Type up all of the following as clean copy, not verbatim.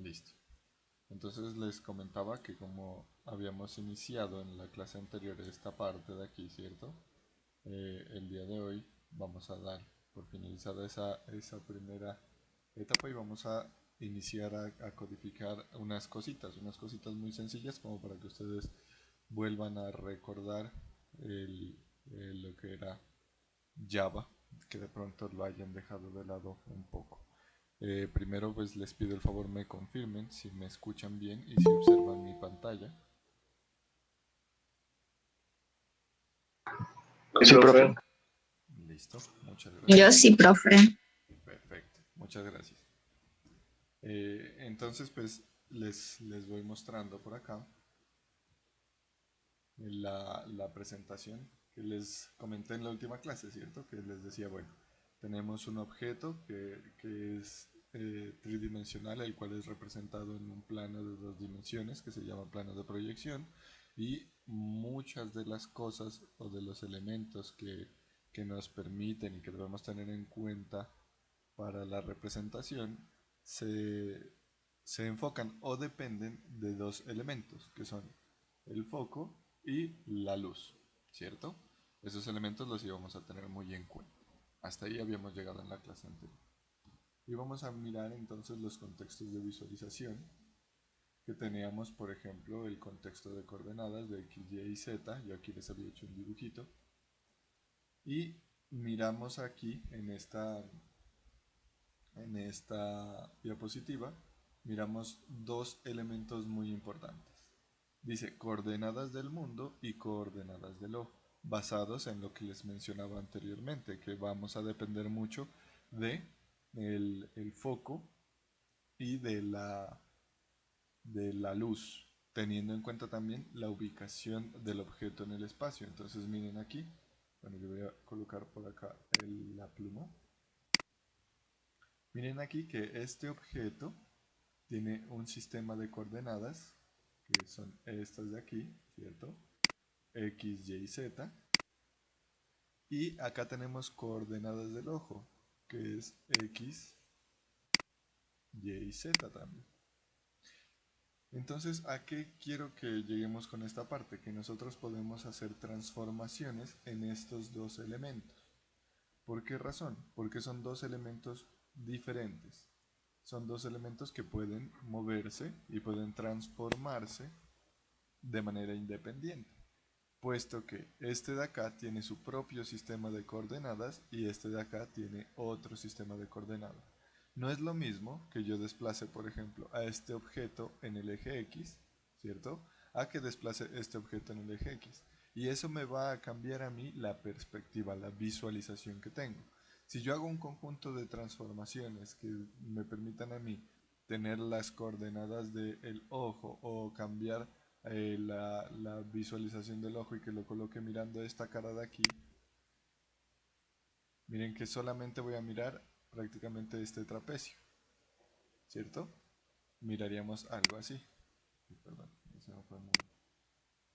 Listo. Entonces les comentaba que como habíamos iniciado en la clase anterior esta parte de aquí, ¿cierto? El día de hoy vamos a dar por finalizada esa primera etapa y vamos a iniciar a codificar unas cositas muy sencillas como para que ustedes vuelvan a recordar lo que era Java, que de pronto lo hayan dejado de lado un poco. Primero pues les pido el favor me confirmen si me escuchan bien y si observan mi pantalla. Sí, profe. Listo, muchas Yo gracias. sí, profe. Perfecto, muchas gracias. Entonces pues les voy mostrando por acá la presentación que les comenté en la última clase, ¿cierto? Que les decía, bueno, tenemos un objeto que es tridimensional, el cual es representado en un plano de dos dimensiones que se llama plano de proyección y muchas de las cosas o de los elementos que nos permiten y que debemos tener en cuenta para la representación se enfocan o dependen de dos elementos, que son el foco y la luz, ¿cierto? Esos elementos los íbamos a tener muy en cuenta. Hasta ahí habíamos llegado en la clase anterior. Y vamos a mirar entonces los contextos de visualización que teníamos, por ejemplo, el contexto de coordenadas de x, y y z. Yo aquí les había hecho un dibujito. Y miramos aquí en esta diapositiva, miramos dos elementos muy importantes. Dice coordenadas del mundo y coordenadas del ojo, basados en lo que les mencionaba anteriormente, que vamos a depender mucho de el foco y de la luz, teniendo en cuenta también la ubicación del objeto en el espacio. Entonces miren aquí, bueno, yo voy a colocar por acá la pluma. Miren aquí que este objeto tiene un sistema de coordenadas, que son estas de aquí, ¿cierto? X, Y, Z. Y acá tenemos coordenadas del ojo, que es X, Y y Z también. Entonces, ¿a qué quiero que lleguemos con esta parte? Que nosotros podemos hacer transformaciones en estos dos elementos. ¿Por qué razón? Porque son dos elementos diferentes. Son dos elementos que pueden moverse y pueden transformarse de manera independiente, puesto que este de acá tiene su propio sistema de coordenadas y este de acá tiene otro sistema de coordenadas. No es lo mismo que yo desplace, por ejemplo, a este objeto en el eje X, ¿cierto? A que desplace este objeto en el eje X. Y eso me va a cambiar a mí la perspectiva, la visualización que tengo. Si yo hago un conjunto de transformaciones que me permitan a mí tener las coordenadas del ojo o cambiar la visualización del ojo y que lo coloque mirando esta cara de aquí, miren que solamente voy a mirar prácticamente este trapecio, ¿cierto? Miraríamos algo así. Perdón, se me fue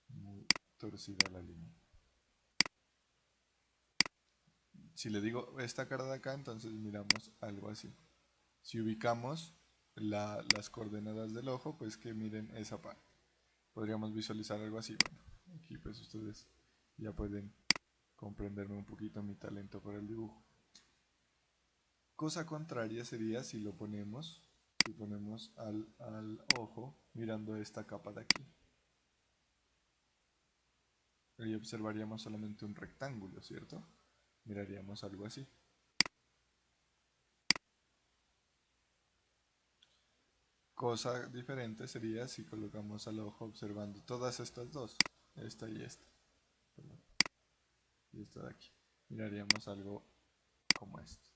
muy torcida la línea. Si le digo esta cara de acá, entonces miramos algo así. Si ubicamos las coordenadas del ojo, pues que miren esa parte. Podríamos visualizar algo así. Bueno, aquí pues ustedes ya pueden comprenderme un poquito mi talento por el dibujo. Cosa contraria sería si ponemos al ojo mirando esta capa de aquí. Ahí observaríamos solamente un rectángulo, ¿cierto? Miraríamos algo así. Cosa diferente sería si colocamos al ojo observando todas estas dos, esta y esta, perdón, y esta de aquí. Miraríamos algo como esto.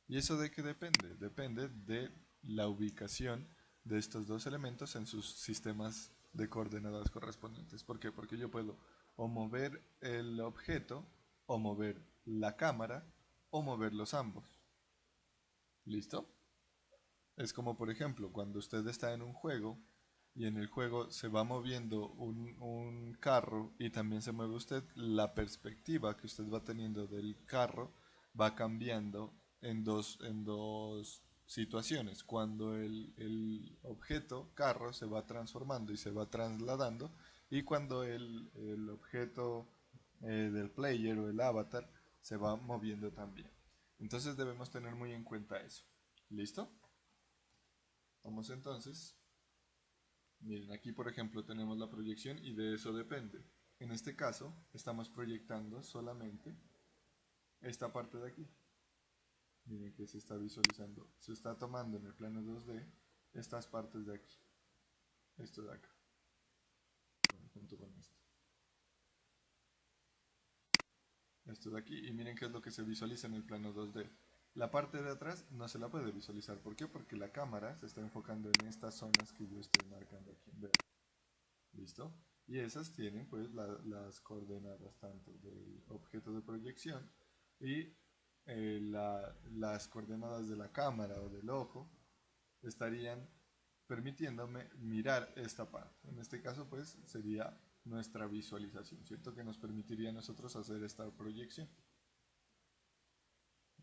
¿Y eso de qué depende? Depende de la ubicación de estos dos elementos en sus sistemas de coordenadas correspondientes. ¿Por qué? Porque yo puedo o mover el objeto, o mover la cámara, o moverlos ambos. ¿Listo? Es como por ejemplo cuando usted está en un juego y en el juego se va moviendo un carro y también se mueve usted, la perspectiva que usted va teniendo del carro va cambiando en dos situaciones, cuando el objeto carro se va transformando y se va trasladando, y cuando el objeto del player o el avatar se va moviendo también. Entonces debemos tener muy en cuenta eso. ¿Listo? Vamos entonces. Miren, aquí por ejemplo tenemos la proyección y de eso depende. En este caso estamos proyectando solamente esta parte de aquí. Miren que se está visualizando, se está tomando en el plano 2D estas partes de aquí, esto de acá, junto con esto de aquí, y miren qué es lo que se visualiza en el plano 2D. La parte de atrás no se la puede visualizar, ¿por qué? Porque la cámara se está enfocando en estas zonas que yo estoy marcando aquí en verde. ¿Listo? Y esas tienen pues las coordenadas tanto del objeto de proyección y las coordenadas de la cámara o del ojo estarían permitiéndome mirar esta parte. En este caso pues sería nuestra visualización, ¿cierto? Que nos permitiría a nosotros hacer esta proyección.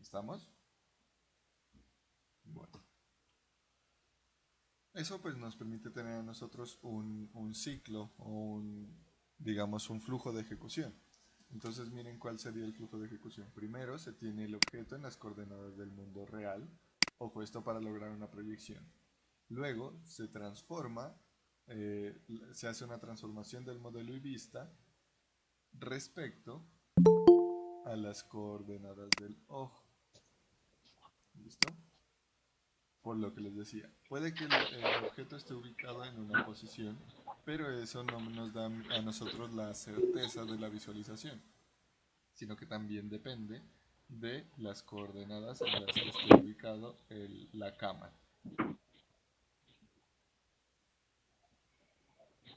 ¿Estamos? Bueno. Eso pues nos permite tener a nosotros un ciclo o digamos un flujo de ejecución. Entonces miren cuál sería el flujo de ejecución. Primero se tiene el objeto en las coordenadas del mundo real, ojo esto para lograr una proyección. Luego se transforma, se hace una transformación del modelo y vista respecto a las coordenadas del ojo. ¿Listo? Por lo que les decía, puede que el objeto esté ubicado en una posición, pero eso no nos da a nosotros la certeza de la visualización, sino que también depende de las coordenadas en las que esté ubicado la cámara.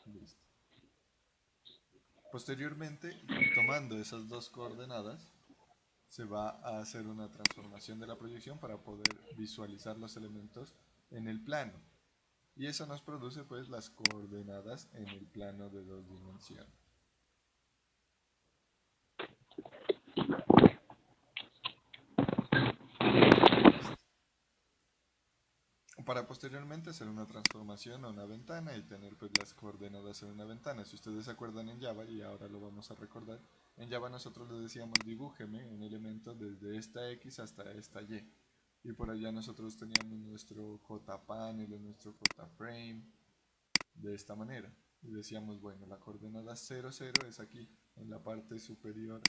Listo. Posteriormente, tomando esas dos coordenadas, se va a hacer una transformación de la proyección para poder visualizar los elementos en el plano. Y eso nos produce pues las coordenadas en el plano de 2 dimensiones. Para posteriormente hacer una transformación a una ventana y tener pues las coordenadas en una ventana. Si ustedes se acuerdan en Java, y ahora lo vamos a recordar, en Java nosotros le decíamos dibújeme un elemento desde esta X hasta esta Y. Y por allá nosotros teníamos nuestro JPanel o nuestro JFrame de esta manera. Y decíamos, bueno, la coordenada 0, 0 es aquí, en la parte superior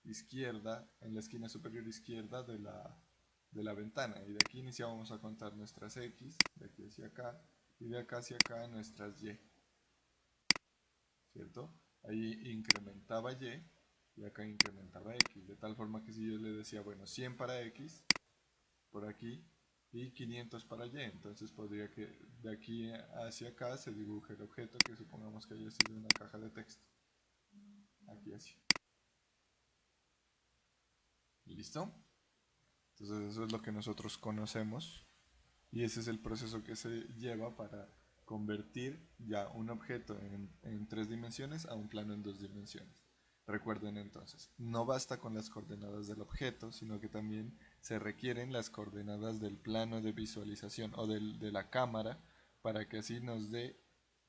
izquierda, en la esquina superior izquierda de la ventana, y de aquí iniciábamos a contar nuestras X, de aquí hacia acá, y de acá hacia acá nuestras Y, ¿cierto? Ahí incrementaba y acá incrementaba X, de tal forma que si yo le decía, bueno, 100 para X, por aquí, y 500 para Y, entonces podría que de aquí hacia acá se dibuje el objeto que supongamos que haya sido una caja de texto, aquí así. ¿Listo? Entonces eso es lo que nosotros conocemos y ese es el proceso que se lleva para convertir ya un objeto en 3 dimensiones a un plano en 2 dimensiones. Recuerden entonces, no basta con las coordenadas del objeto, sino que también se requieren las coordenadas del plano de visualización o de la cámara para que así nos dé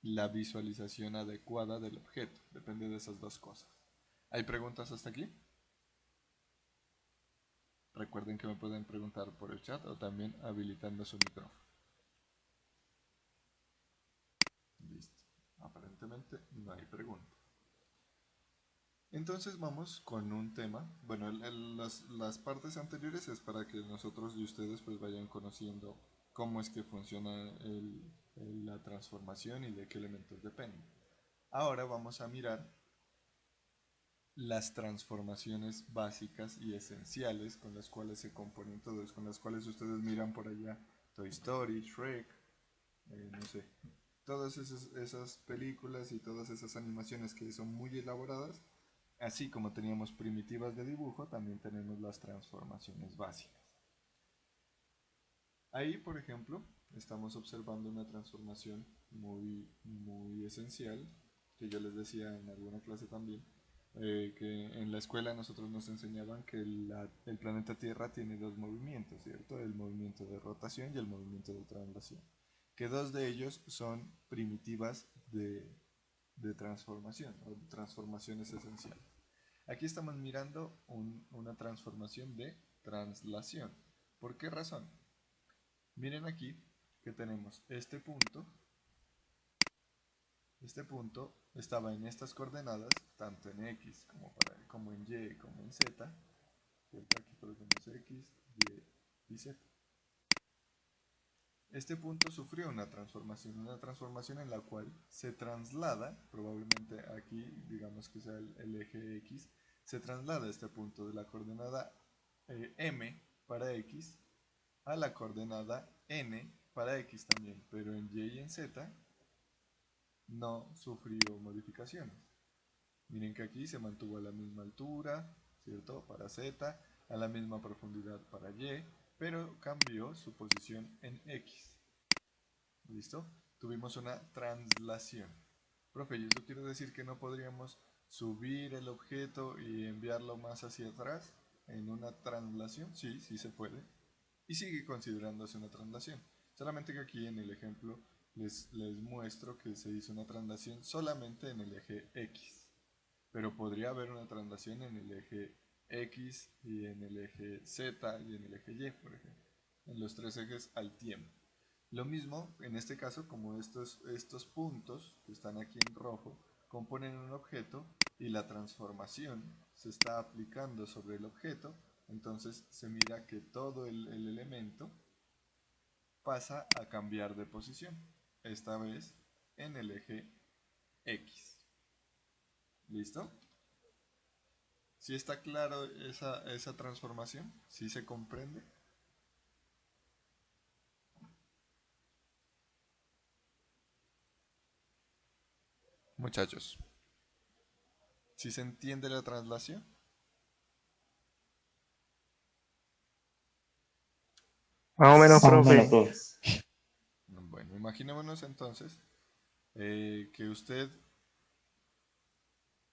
la visualización adecuada del objeto. Depende de esas dos cosas. ¿Hay preguntas hasta aquí? Recuerden que me pueden preguntar por el chat o también habilitando su micrófono. Listo. Aparentemente no hay pregunta. Entonces vamos con un tema. Bueno, las partes anteriores es para que nosotros y ustedes pues vayan conociendo cómo es que funciona la transformación y de qué elementos depende. Ahora vamos a mirar las transformaciones básicas y esenciales con las cuales se componen todos, con las cuales ustedes miran por allá Toy Story, Shrek, no sé, todas esas películas y todas esas animaciones que son muy elaboradas, así como teníamos primitivas de dibujo, también tenemos las transformaciones básicas. Ahí, por ejemplo, estamos observando una transformación muy esencial, que yo les decía en alguna clase también, que en la escuela nosotros nos enseñaban que el planeta Tierra tiene dos movimientos, ¿cierto? El movimiento de rotación y el movimiento de translación. Que dos de ellos son primitivas de transformación, o de transformaciones esenciales. Aquí estamos mirando una transformación de translación. ¿Por qué razón? Miren aquí que tenemos este punto. Este punto estaba en estas coordenadas, tanto en X como en Y como en Z. ¿Cierto? Aquí colocamos X, Y y Z. Este punto sufrió una transformación en la cual se traslada, probablemente aquí digamos que sea el eje X, se traslada este punto de la coordenada M para X a la coordenada N para X también, pero en Y y en Z no sufrió modificaciones. Miren que aquí se mantuvo a la misma altura, ¿cierto? Para Z, a la misma profundidad para Y, pero cambió su posición en X. ¿Listo? Tuvimos una translación. Profe, ¿y eso quiere decir que no podríamos subir el objeto y enviarlo más hacia atrás en una translación? Sí, sí se puede. Y sigue considerándose una translación. Solamente que aquí en el ejemplo les muestro que se hizo una translación solamente en el eje X. Pero podría haber una translación en el eje X y en el eje Z y en el eje Y, por ejemplo. En los tres ejes al tiempo. Lo mismo, en este caso, como estos puntos que están aquí en rojo componen un objeto y la transformación se está aplicando sobre el objeto, entonces se mira que todo el elemento pasa a cambiar de posición, esta vez en el eje X. ¿Listo? ¿Sí está claro esa transformación? ¿Sí se comprende? Muchachos, ¿sí se entiende la translación? Más o menos, Más o menos, profe. profe. Bueno, imaginémonos entonces que usted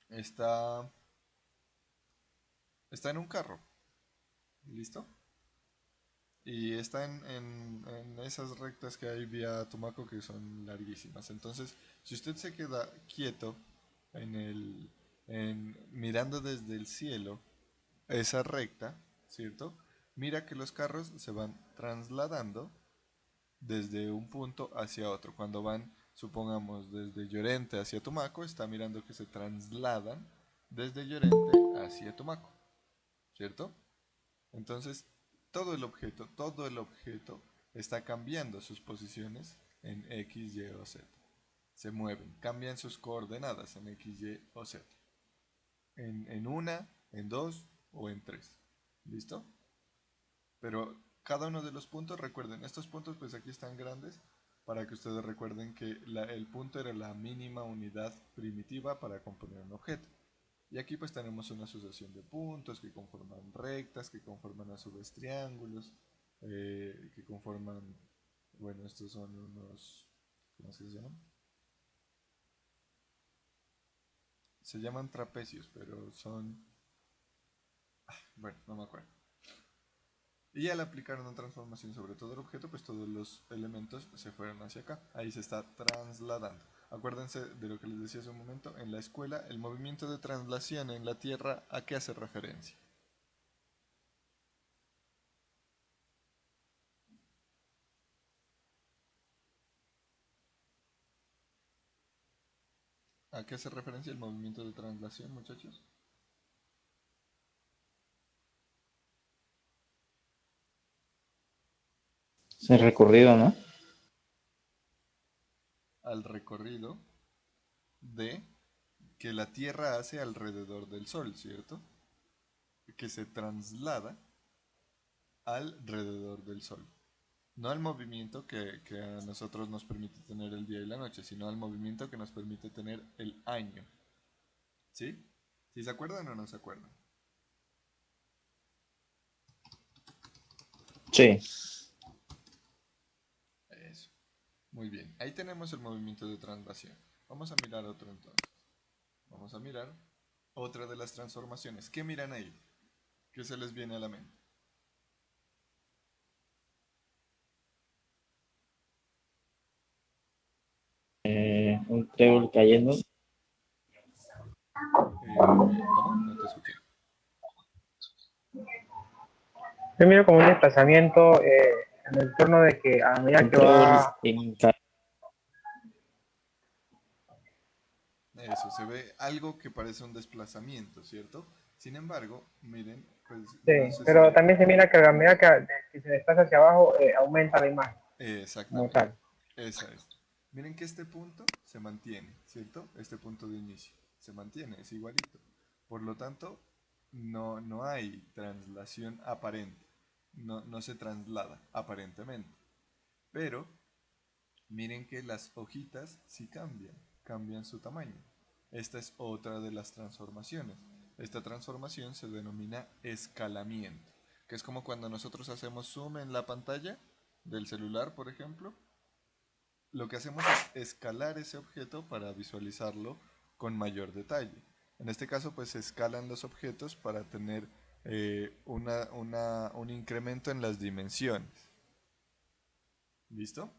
está, está en un carro, ¿listo? Y está en esas rectas que hay vía Tumaco que son larguísimas. Entonces, si usted se queda quieto en mirando desde el cielo esa recta, ¿cierto? Mira que los carros se van trasladando desde un punto hacia otro. Cuando van, supongamos, desde Llorente hacia Tumaco, está mirando que se trasladan desde Llorente hacia Tumaco, ¿cierto? Entonces, todo el objeto está cambiando sus posiciones en X, Y o Z. Se mueven, cambian sus coordenadas en X, Y o Z. En una, en dos o en tres. ¿Listo? Pero cada uno de los puntos, recuerden, estos puntos pues aquí están grandes para que ustedes recuerden que el punto era la mínima unidad primitiva para componer un objeto. Y aquí pues tenemos una asociación de puntos que conforman rectas, que conforman a su vez triángulos, que conforman, bueno, estos son unos, ¿cómo se llaman? Se llaman trapecios, pero son, bueno, no me acuerdo. Y al aplicar una transformación sobre todo el objeto, pues todos los elementos se fueron hacia acá. Ahí se está trasladando. Acuérdense de lo que les decía hace un momento. En la escuela, el movimiento de traslación en la Tierra, ¿a qué hace referencia? ¿A qué hace referencia el movimiento de traslación, muchachos? Es el recorrido, ¿no? Al recorrido de que la Tierra hace alrededor del Sol, ¿cierto? Que se traslada alrededor del Sol. No al movimiento que a nosotros nos permite tener el día y la noche, sino al movimiento que nos permite tener el año. ¿Sí? ¿Sí se acuerdan o no se acuerdan? Sí. Eso. Muy bien. Ahí tenemos el movimiento de traslación. Vamos a mirar otro entonces. Vamos a mirar. otra de las transformaciones. ¿Qué miran ahí? ¿Qué se les viene a la mente? Un trébol cayendo. ¿Cómo? No te escuché. Yo miro como un desplazamiento en el torno de que a medida Un que trébol va. en Eso, se ve algo que parece un desplazamiento, ¿cierto? Sin embargo, miren, pues Sí, no sé pero si... también se mira que a medida que se desplaza hacia abajo, aumenta la imagen como exactamente, tal. esa es. Miren que este punto se mantiene, ¿cierto? Este punto de inicio se mantiene, es igualito. Por lo tanto, no hay translación aparente, no se traslada aparentemente. Pero miren que las hojitas sí cambian su tamaño. Esta es otra de las transformaciones. Esta transformación se denomina escalamiento, que es como cuando nosotros hacemos zoom en la pantalla del celular, por ejemplo. Lo que hacemos es escalar ese objeto para visualizarlo con mayor detalle. En este caso, pues se escalan los objetos para tener un incremento en las dimensiones. ¿Listo?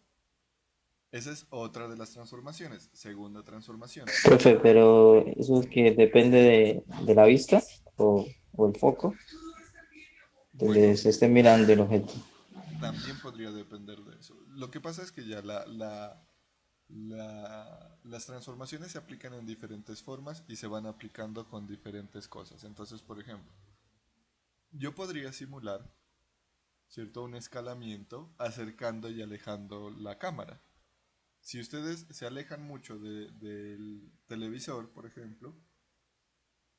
Esa es otra de las transformaciones. Segunda transformación. profe, pero eso es que depende de la vista o el foco donde Bueno, se esté mirando el objeto. también podría depender de eso. Lo que pasa es que ya las transformaciones se aplican en diferentes formas y se van aplicando con diferentes cosas. Entonces, por ejemplo, yo podría simular, ¿cierto? Un escalamiento acercando y alejando la cámara. Si ustedes se alejan mucho del televisor, por ejemplo,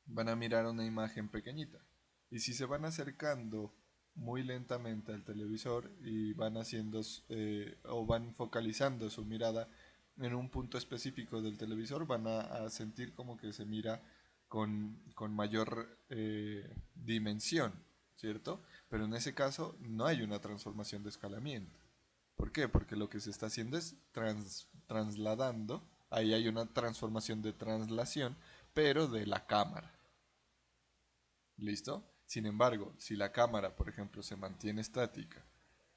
van a mirar una imagen pequeñita. Y si se van acercando muy lentamente al televisor y van haciendo o van focalizando su mirada en un punto específico del televisor, van a sentir como que se mira con mayor dimensión, ¿cierto? Pero en ese caso no hay una transformación de escalamiento. ¿Por qué? Porque lo que se está haciendo es trasladando, ahí hay una transformación de translación, pero de la cámara. ¿Listo? Sin embargo, si la cámara, por ejemplo, se mantiene estática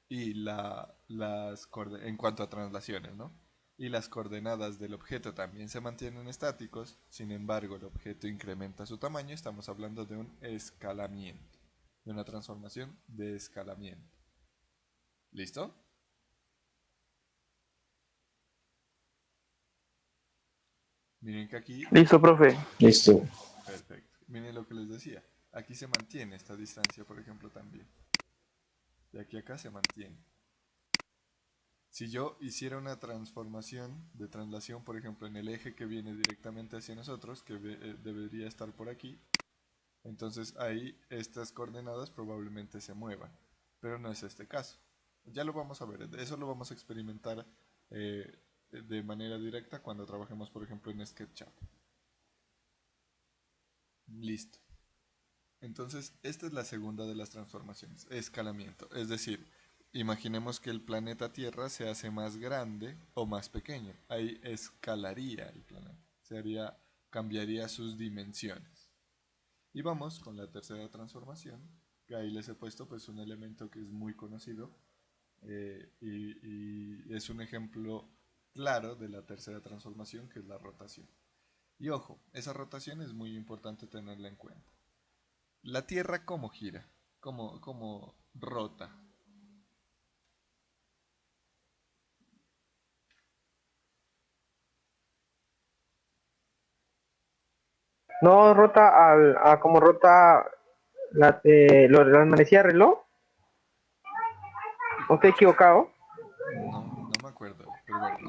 y en cuanto a translaciones, ¿no? Y las coordenadas del objeto también se mantienen estáticos, sin embargo, el objeto incrementa su tamaño, estamos hablando de un escalamiento, de una transformación de escalamiento. ¿Listo? Miren que aquí, Listo, profe. Listo. perfecto. Miren lo que les decía. Aquí se mantiene esta distancia, por ejemplo, también. De aquí a acá se mantiene. Si yo hiciera una transformación de translación, por ejemplo, en el eje que viene directamente hacia nosotros, que debería estar por aquí, entonces ahí estas coordenadas probablemente se muevan. Pero no es este caso. Ya lo vamos a ver, eso lo vamos a experimentar de manera directa cuando trabajemos, por ejemplo, en SketchUp. Listo. Entonces, esta es la segunda de las transformaciones, escalamiento. Es decir, imaginemos que el planeta Tierra se hace más grande o más pequeño. Ahí escalaría el planeta. Cambiaría sus dimensiones. Y vamos con la tercera transformación, que ahí les he puesto pues un elemento que es muy conocido y es un ejemplo claro de la tercera transformación, que es la rotación. Y ojo, esa rotación es muy importante tenerla en cuenta. La Tierra cómo gira, cómo rota. No rota a como rota la manecilla de reloj. ¿No estoy equivocado? No me acuerdo, pero bueno,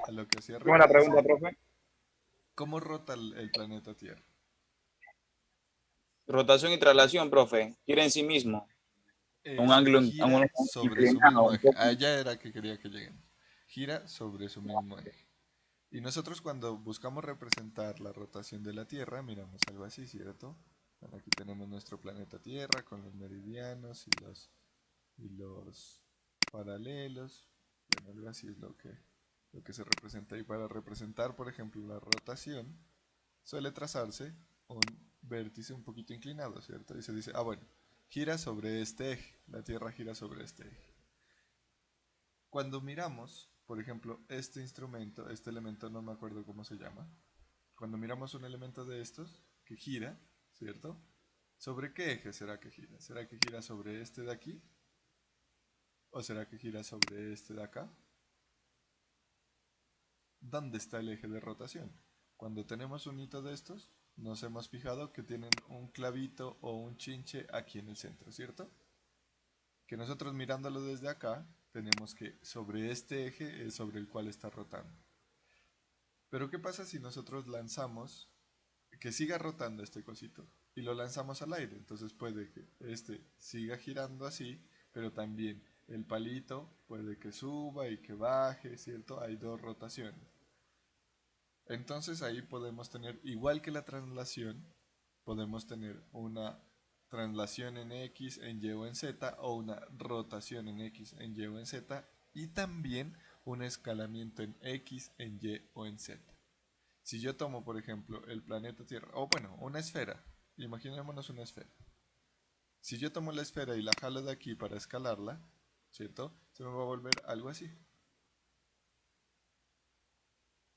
a lo que hacía Buena pregunta, referencia, profe. ¿cómo rota el planeta Tierra? Rotación y traslación, profe. Gira en sí mismo. Eso, A un gira ángulo sobre su inclinado mismo un eje. poco. Allá era que quería que lleguemos. Gira sobre su mismo eje. Y nosotros cuando buscamos representar la rotación de la Tierra, miramos algo así, ¿cierto? Bueno, aquí tenemos nuestro planeta Tierra con los meridianos y los paralelos. Bueno, algo así es lo que se representa. Y para representar, por ejemplo, la rotación, suele trazarse un vértice un poquito inclinado, ¿cierto? Y se dice, ah, bueno, gira sobre este eje, la Tierra gira sobre este eje. Cuando miramos, por ejemplo, este instrumento, este elemento no me acuerdo cómo se llama, cuando miramos un elemento de estos que gira, ¿cierto? ¿Sobre qué eje será que gira? ¿Será que gira sobre este de aquí? ¿O será que gira sobre este de acá? ¿Dónde está el eje de rotación? Cuando tenemos un hito de estos, nos hemos fijado que tienen un clavito o un chinche aquí en el centro, ¿cierto? Que nosotros mirándolo desde acá, tenemos que sobre este eje es sobre el cual está rotando. Pero ¿qué pasa si nosotros lanzamos, que siga rotando este cosito, y lo lanzamos al aire? Entonces puede que este siga girando así, pero también el palito puede que suba y que baje, ¿cierto? Hay dos rotaciones. Entonces ahí podemos tener, igual que la traslación, podemos tener una traslación en X, en Y o en Z, o una rotación en X, en Y o en Z, y también un escalamiento en X, en Y o en Z. Si yo tomo, por ejemplo, el planeta Tierra, o bueno, una esfera, imaginémonos una esfera. Si yo tomo la esfera y la jalo de aquí para escalarla, ¿cierto? Se me va a volver algo así.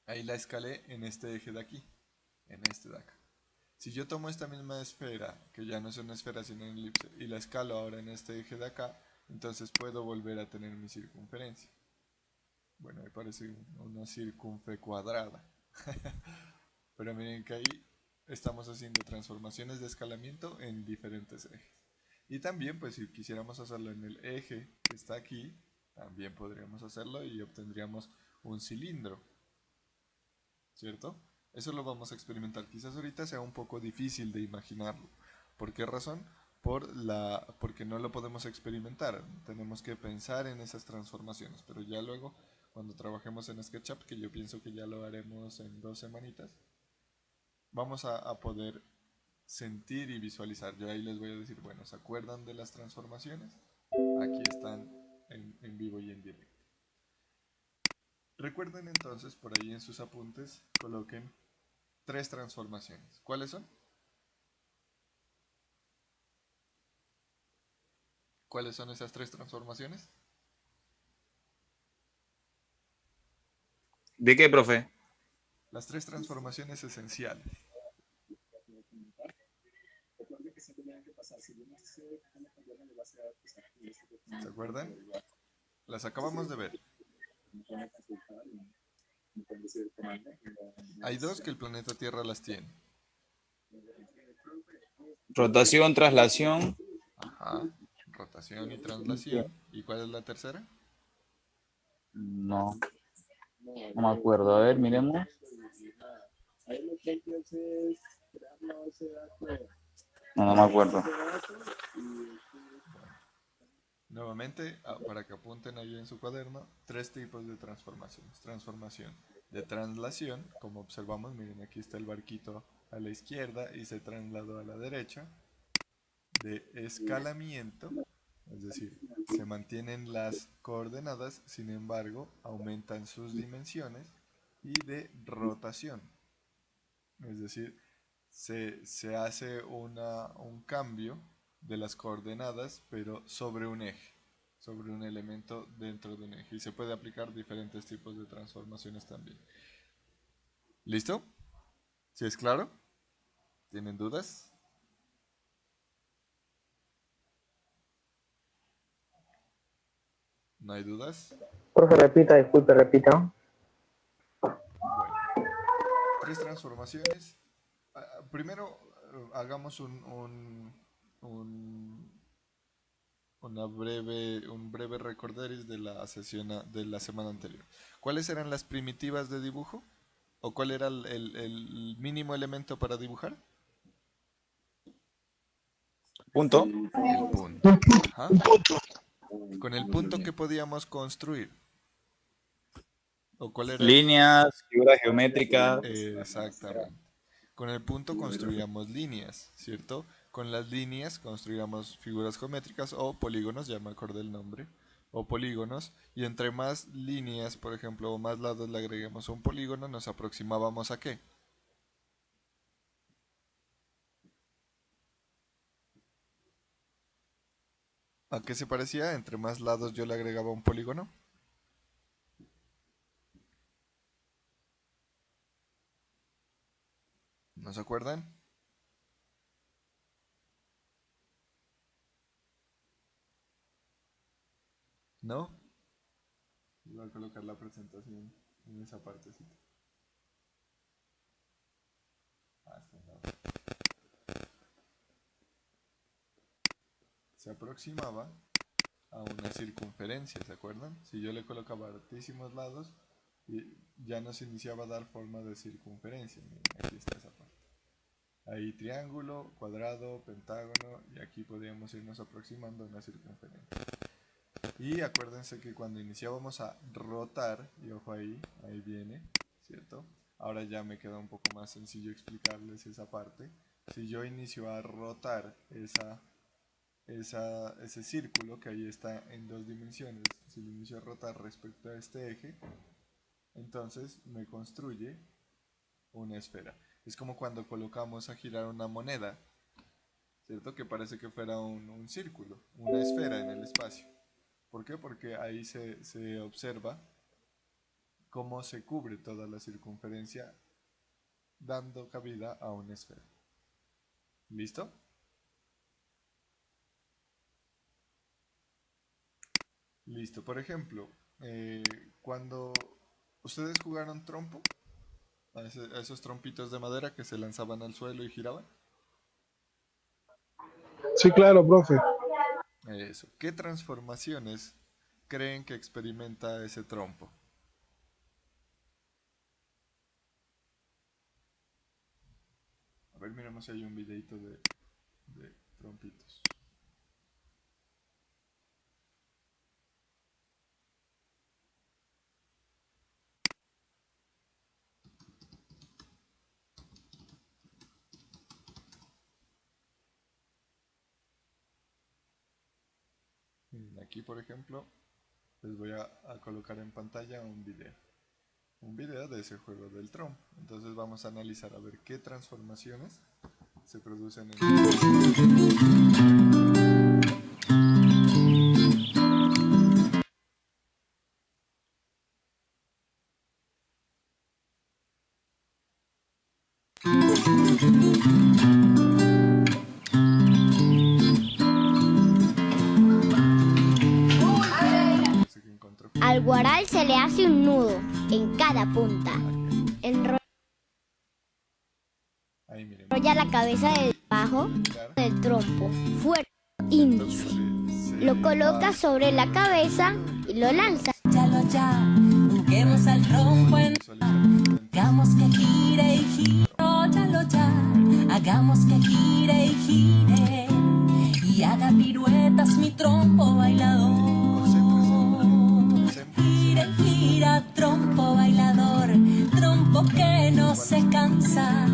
Ahí la escalé en este eje de aquí, en este de acá. Si yo tomo esta misma esfera, que ya no es una esfera sino una elipse, y la escalo ahora en este eje de acá, entonces puedo volver a tener mi circunferencia. Bueno, me parece una circunfe cuadrada. Pero miren que ahí estamos haciendo transformaciones de escalamiento en diferentes ejes. Y también, pues si quisiéramos hacerlo en el eje que está aquí, también podríamos hacerlo y obtendríamos un cilindro, ¿cierto? Eso lo vamos a experimentar. Quizás ahorita sea un poco difícil de imaginarlo. ¿Por qué razón? Porque no lo podemos experimentar. Tenemos que pensar en esas transformaciones. Pero ya luego, cuando trabajemos en SketchUp, que yo pienso que ya lo haremos en 2 semanitas, vamos a poder sentir y visualizar. Yo ahí les voy a decir, bueno, ¿se acuerdan de las transformaciones? Aquí están en vivo y en directo. Recuerden entonces, por ahí en sus apuntes, coloquen 3 transformaciones. ¿Cuáles son? ¿Cuáles son esas 3 transformaciones? ¿De qué, profe? Las 3 transformaciones esenciales. ¿Se acuerdan? Las acabamos de ver. Hay 2 que el planeta Tierra las tiene. Rotación, traslación. Ajá. Rotación y traslación. ¿Y cuál es la tercera? No, no me acuerdo. A ver, miremos. No, no me acuerdo. Nuevamente, para que apunten ahí en su cuaderno, 3 tipos de transformaciones. Transformación de traslación, como observamos, miren, aquí está el barquito a la izquierda y se trasladó a la derecha. De escalamiento, es decir, se mantienen las coordenadas, sin embargo, aumentan sus dimensiones. Y de rotación, es decir, se hace un cambio de las coordenadas, pero sobre un eje, sobre un elemento dentro de un eje. Y se puede aplicar diferentes tipos de transformaciones también. ¿Listo? ¿Sí es claro? ¿Tienen dudas? ¿No hay dudas? Profe, repita, disculpe, repita. Bueno, 3 transformaciones. Primero, hagamos un breve recorderis de la sesión de la semana anterior. ¿Cuáles eran las primitivas de dibujo? ¿O cuál era el mínimo elemento para dibujar? Punto. El punto. Ajá. Con el punto que podíamos construir. ¿O cuál era Líneas, figuras geométricas. Exactamente. Con el punto construíamos líneas, ¿cierto? Con las líneas construíamos figuras geométricas o polígonos, ya me acordé el nombre, o polígonos, y entre más líneas, por ejemplo, o más lados le agreguemos a un polígono, nos aproximábamos a ¿qué? ¿A qué se parecía? Entre más lados yo le agregaba un polígono. ¿No se acuerdan? ¿No? Voy a colocar la presentación en esa partecita. Hasta se aproximaba a una circunferencia, ¿se acuerdan? Si yo le colocaba hartísimos lados, y ya nos iniciaba a dar forma de circunferencia. Miren, aquí está esa parte. Ahí triángulo, cuadrado, pentágono, y aquí podríamos irnos aproximando a una circunferencia. Y acuérdense que cuando iniciábamos a rotar, y ojo ahí, ahí viene, ¿cierto? Ahora ya me queda un poco más sencillo explicarles esa parte. Si yo inicio a rotar ese círculo que ahí está en dos dimensiones, si lo inicio a rotar respecto a este eje, entonces me construye una esfera. Es como cuando colocamos a girar una moneda, ¿cierto? Que parece que fuera un círculo, una esfera en el espacio. ¿Por qué? Porque ahí se observa cómo se cubre toda la circunferencia dando cabida a una esfera. ¿Listo? Listo. Por ejemplo, cuando ustedes jugaron trompo, a esos trompitos de madera que se lanzaban al suelo y giraban. Sí, claro, profe. Eso. ¿Qué transformaciones creen que experimenta ese trompo? A ver, miremos si hay un videito de trompitos. Miren, aquí, por ejemplo, les voy a colocar en pantalla un video. Un video de ese juego del trompo. Entonces vamos a analizar a ver qué transformaciones se producen en Al guaral se le hace un nudo en cada punta. Enrolla ahí, miren. la cabeza debajo del trompo, fuerte índice. Lo coloca sobre la cabeza y lo lanza. Ya, juguemos al trompo, hagamos que gire y gire, ya, hagamos que gire y gire, y haga piruetas mi trompo bailador. Gira y gira, trompo bailador, trompo que no se cansa.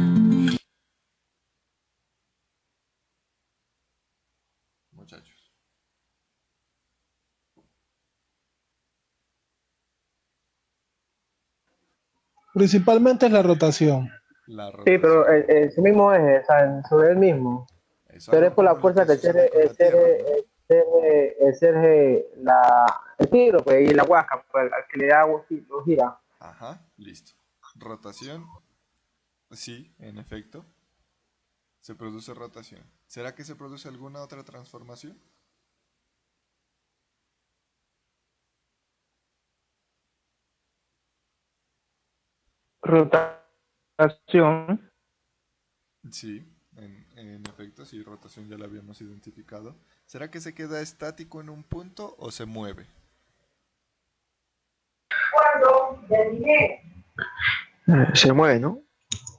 Muchachos. Principalmente es la rotación. La Sí, pero rotación. ese mismo eje, o sea, sobre el mismo. Eso, Pero es algo por la como lo fuerza que sucede con la Tierra, ¿no? el giro, pues, y la huasca, pues, al que le da lo gira. Ajá, listo. Rotación, sí, en efecto. Se produce rotación. ¿Será que se produce alguna otra transformación? Rotación. Sí, en efecto, sí, rotación ya la habíamos identificado. ¿Será que se queda estático en un punto o se mueve? Se mueve, ¿no?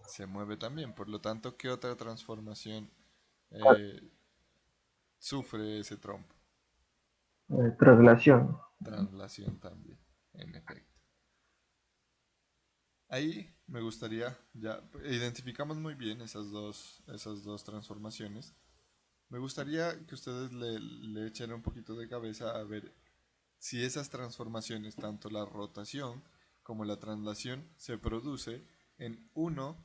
Se mueve también, por lo tanto, ¿qué otra transformación eh, sufre ese trompo? Traslación. Translación también, en efecto. Ahí me gustaría, ya identificamos muy bien esas dos transformaciones. Me gustaría que ustedes le echen un poquito de cabeza a ver si esas transformaciones, tanto la rotación como la translación, se produce en uno,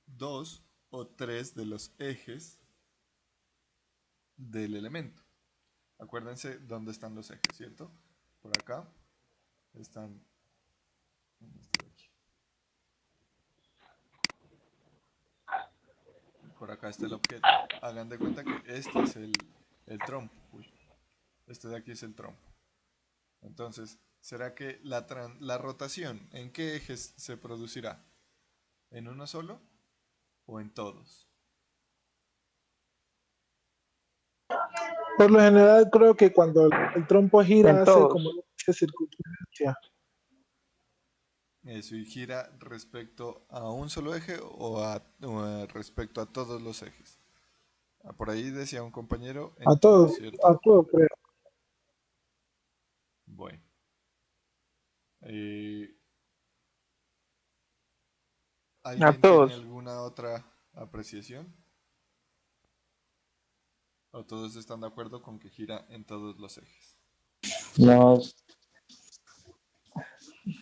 dos o tres de los ejes del elemento. Acuérdense dónde están los ejes, ¿cierto? Por acá están en este de aquí. Por acá está el objeto. Hagan de cuenta que este es el trompo. Uy, este de aquí es el trompo. Entonces, ¿será que la rotación en qué ejes se producirá? ¿En uno solo o en todos? Por lo general creo que cuando el trompo gira En hace todos. como una circunferencia. Eso, y gira respecto a un solo eje respecto a todos los ejes. Por ahí decía un compañero en A todos, ¿cierto? a todos creo. Bueno. A ¿Alguien todos. tiene alguna otra apreciación? ¿O todos están de acuerdo con que gira en todos los ejes? No,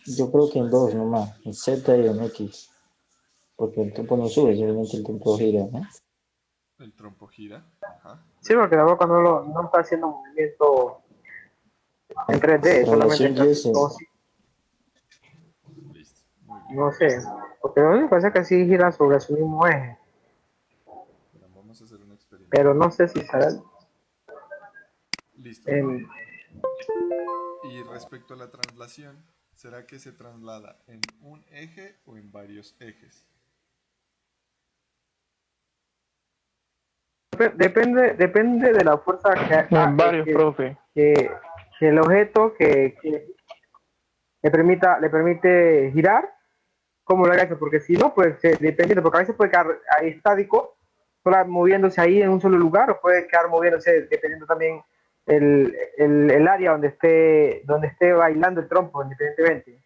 yo creo que en dos nomás, en Z y en X. Porque el tiempo no sube, simplemente el tiempo gira, ¿no? El trompo gira. Ajá. Sí, porque la boca no está haciendo movimiento en 3D, solamente en Traslación Y es 2. Listo. Muy bien. No sé, porque lo único que pasa es que sí gira sobre su mismo eje, Bueno, vamos a hacer un experimento. pero no sé si será Listo. en... Y respecto a la traslación, ¿será que se traslada en un eje o en varios ejes? Depende de la fuerza Profe. que el objeto que le permite girar, como lo haga eso, porque si no, pues dependiendo, porque a veces puede quedar ahí estático, solo moviéndose ahí en un solo lugar, o puede quedar moviéndose dependiendo también el área donde esté bailando el trompo, independientemente.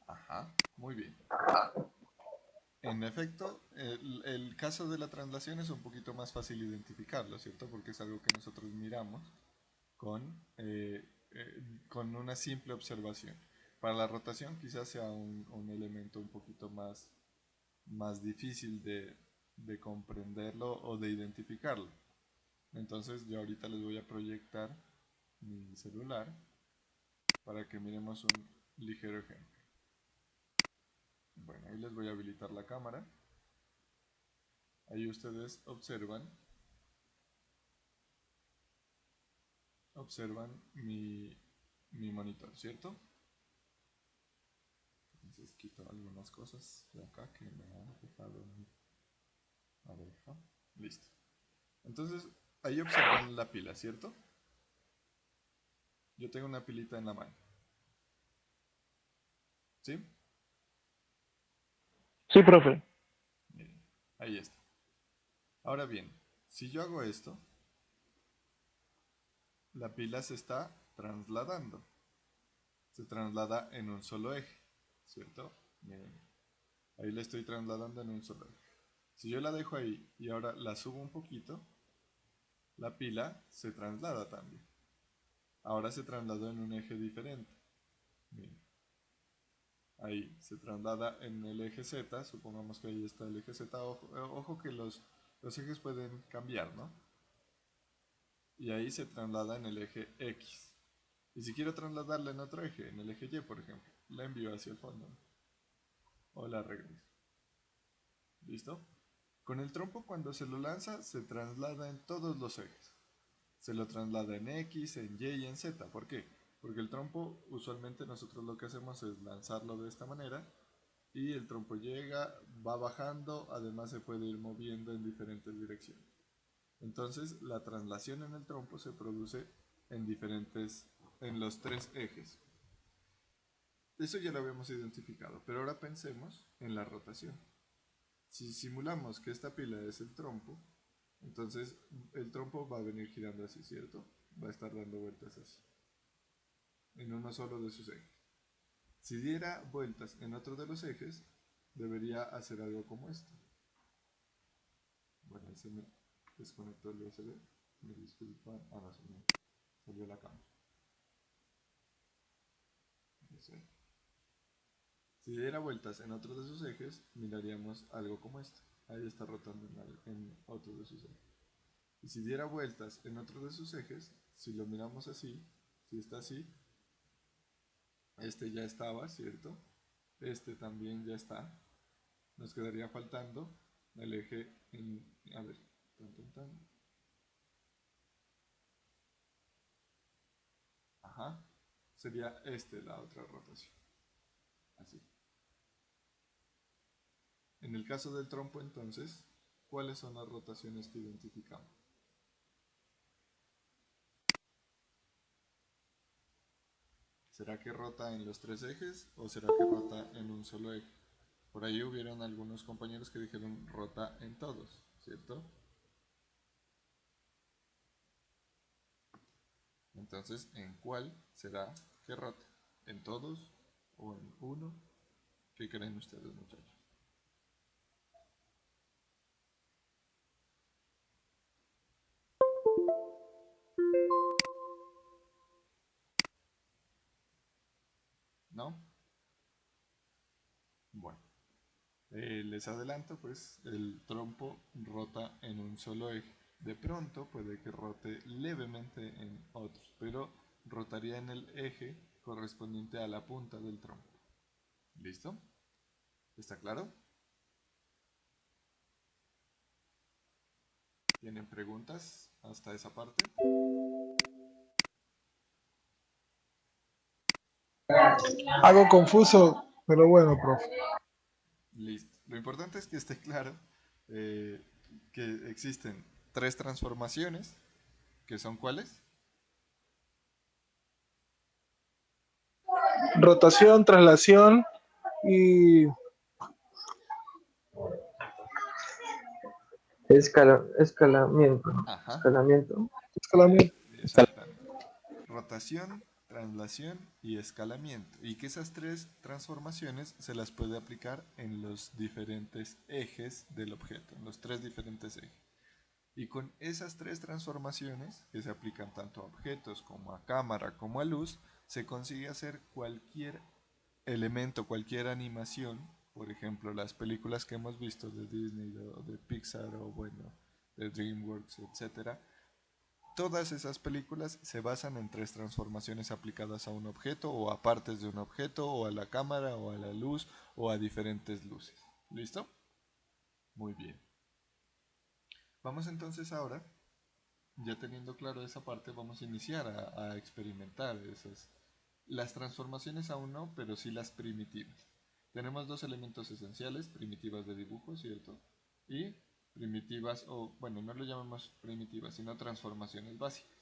Ajá, muy bien. En efecto, el caso de la traslación es un poquito más fácil identificarlo, ¿cierto? Porque es algo que nosotros miramos con una simple observación. Para la rotación quizás sea un elemento un poquito más difícil de comprenderlo o de identificarlo. Entonces yo ahorita les voy a proyectar mi celular para que miremos un ligero ejemplo. Bueno, ahí les voy a habilitar la cámara. Ahí ustedes observan mi monitor, ¿cierto? Entonces quito algunas cosas de acá que me han dejado mi abeja. Listo. Entonces ahí observan la pila, ¿cierto? Yo tengo una pilita en la mano. ¿Sí? Sí, profe. Miren, ahí está. Ahora bien, si yo hago esto, la pila se está trasladando. Se traslada en un solo eje, ¿cierto? Miren, ahí la estoy trasladando en un solo eje. Si yo la dejo ahí y ahora la subo un poquito, la pila se traslada también. Ahora se trasladó en un eje diferente. Miren. Ahí se traslada en el eje Z, supongamos que ahí está el eje Z, ojo que los ejes pueden cambiar, ¿no? Y ahí se traslada en el eje X. Y si quiero trasladarla en otro eje, en el eje Y, por ejemplo, la envío hacia el fondo, ¿no? O la regreso. ¿Listo? Con el trompo cuando se lo lanza, se traslada en todos los ejes. Se lo traslada en X, en Y y en Z. ¿Por qué? Porque el trompo, usualmente nosotros lo que hacemos es lanzarlo de esta manera y el trompo llega, va bajando, además se puede ir moviendo en diferentes direcciones. Entonces la traslación en el trompo se produce en los tres ejes. Eso ya lo habíamos identificado, pero ahora pensemos en la rotación. Si simulamos que esta pila es el trompo, entonces el trompo va a venir girando así, ¿cierto? Va a estar dando vueltas así, en uno solo de sus ejes. Si diera vueltas en otro de los ejes, debería hacer algo como esto. Bueno, ahí se me desconectó el USB. Me disculpan. Ah, no, se me salió la cámara. Si diera vueltas en otro de sus ejes, miraríamos algo como esto. Ahí está rotando en otro de sus ejes. Y si diera vueltas en otro de sus ejes, si lo miramos así, si está así, este ya estaba, ¿cierto? Este también ya está. Nos quedaría faltando el eje en, a ver, ajá, sería la otra rotación, así. En el caso del trompo, entonces, ¿cuáles son las rotaciones que identificamos? ¿Será que rota en los tres ejes o será que rota en un solo eje? Por ahí hubieron algunos compañeros que dijeron rota en todos, ¿cierto? Entonces, ¿en cuál será que rota? ¿En todos o en uno? ¿Qué creen ustedes, muchachos? ¿No? Bueno, les adelanto, pues el trompo rota en un solo eje. De pronto puede que rote levemente en otros, pero rotaría en el eje correspondiente a la punta del trompo. ¿Listo? ¿Está claro? ¿Tienen preguntas hasta esa parte? Algo confuso, pero bueno, profe. Listo. Lo importante es que esté claro que existen tres transformaciones, que son ¿cuáles? Rotación, traslación y Escalamiento. Ajá, Escalamiento. escalamiento. exactamente. Rotación, traslación y escalamiento. Y que esas tres transformaciones se las puede aplicar en los diferentes ejes del objeto, en los tres diferentes ejes. Y con esas tres transformaciones, que se aplican tanto a objetos como a cámara como a luz, se consigue hacer cualquier elemento, cualquier animación, por ejemplo, las películas que hemos visto de Disney o de Pixar o bueno, de DreamWorks, etcétera. Todas esas películas se basan en tres transformaciones aplicadas a un objeto o a partes de un objeto o a la cámara o a la luz o a diferentes luces. ¿Listo? Muy bien. Vamos entonces ahora, ya teniendo claro esa parte, vamos a iniciar a experimentar las transformaciones aún no, pero sí las primitivas. Tenemos dos elementos esenciales, primitivas de dibujo, ¿cierto? Y primitivas, o bueno, no lo llamamos primitivas, sino transformaciones básicas.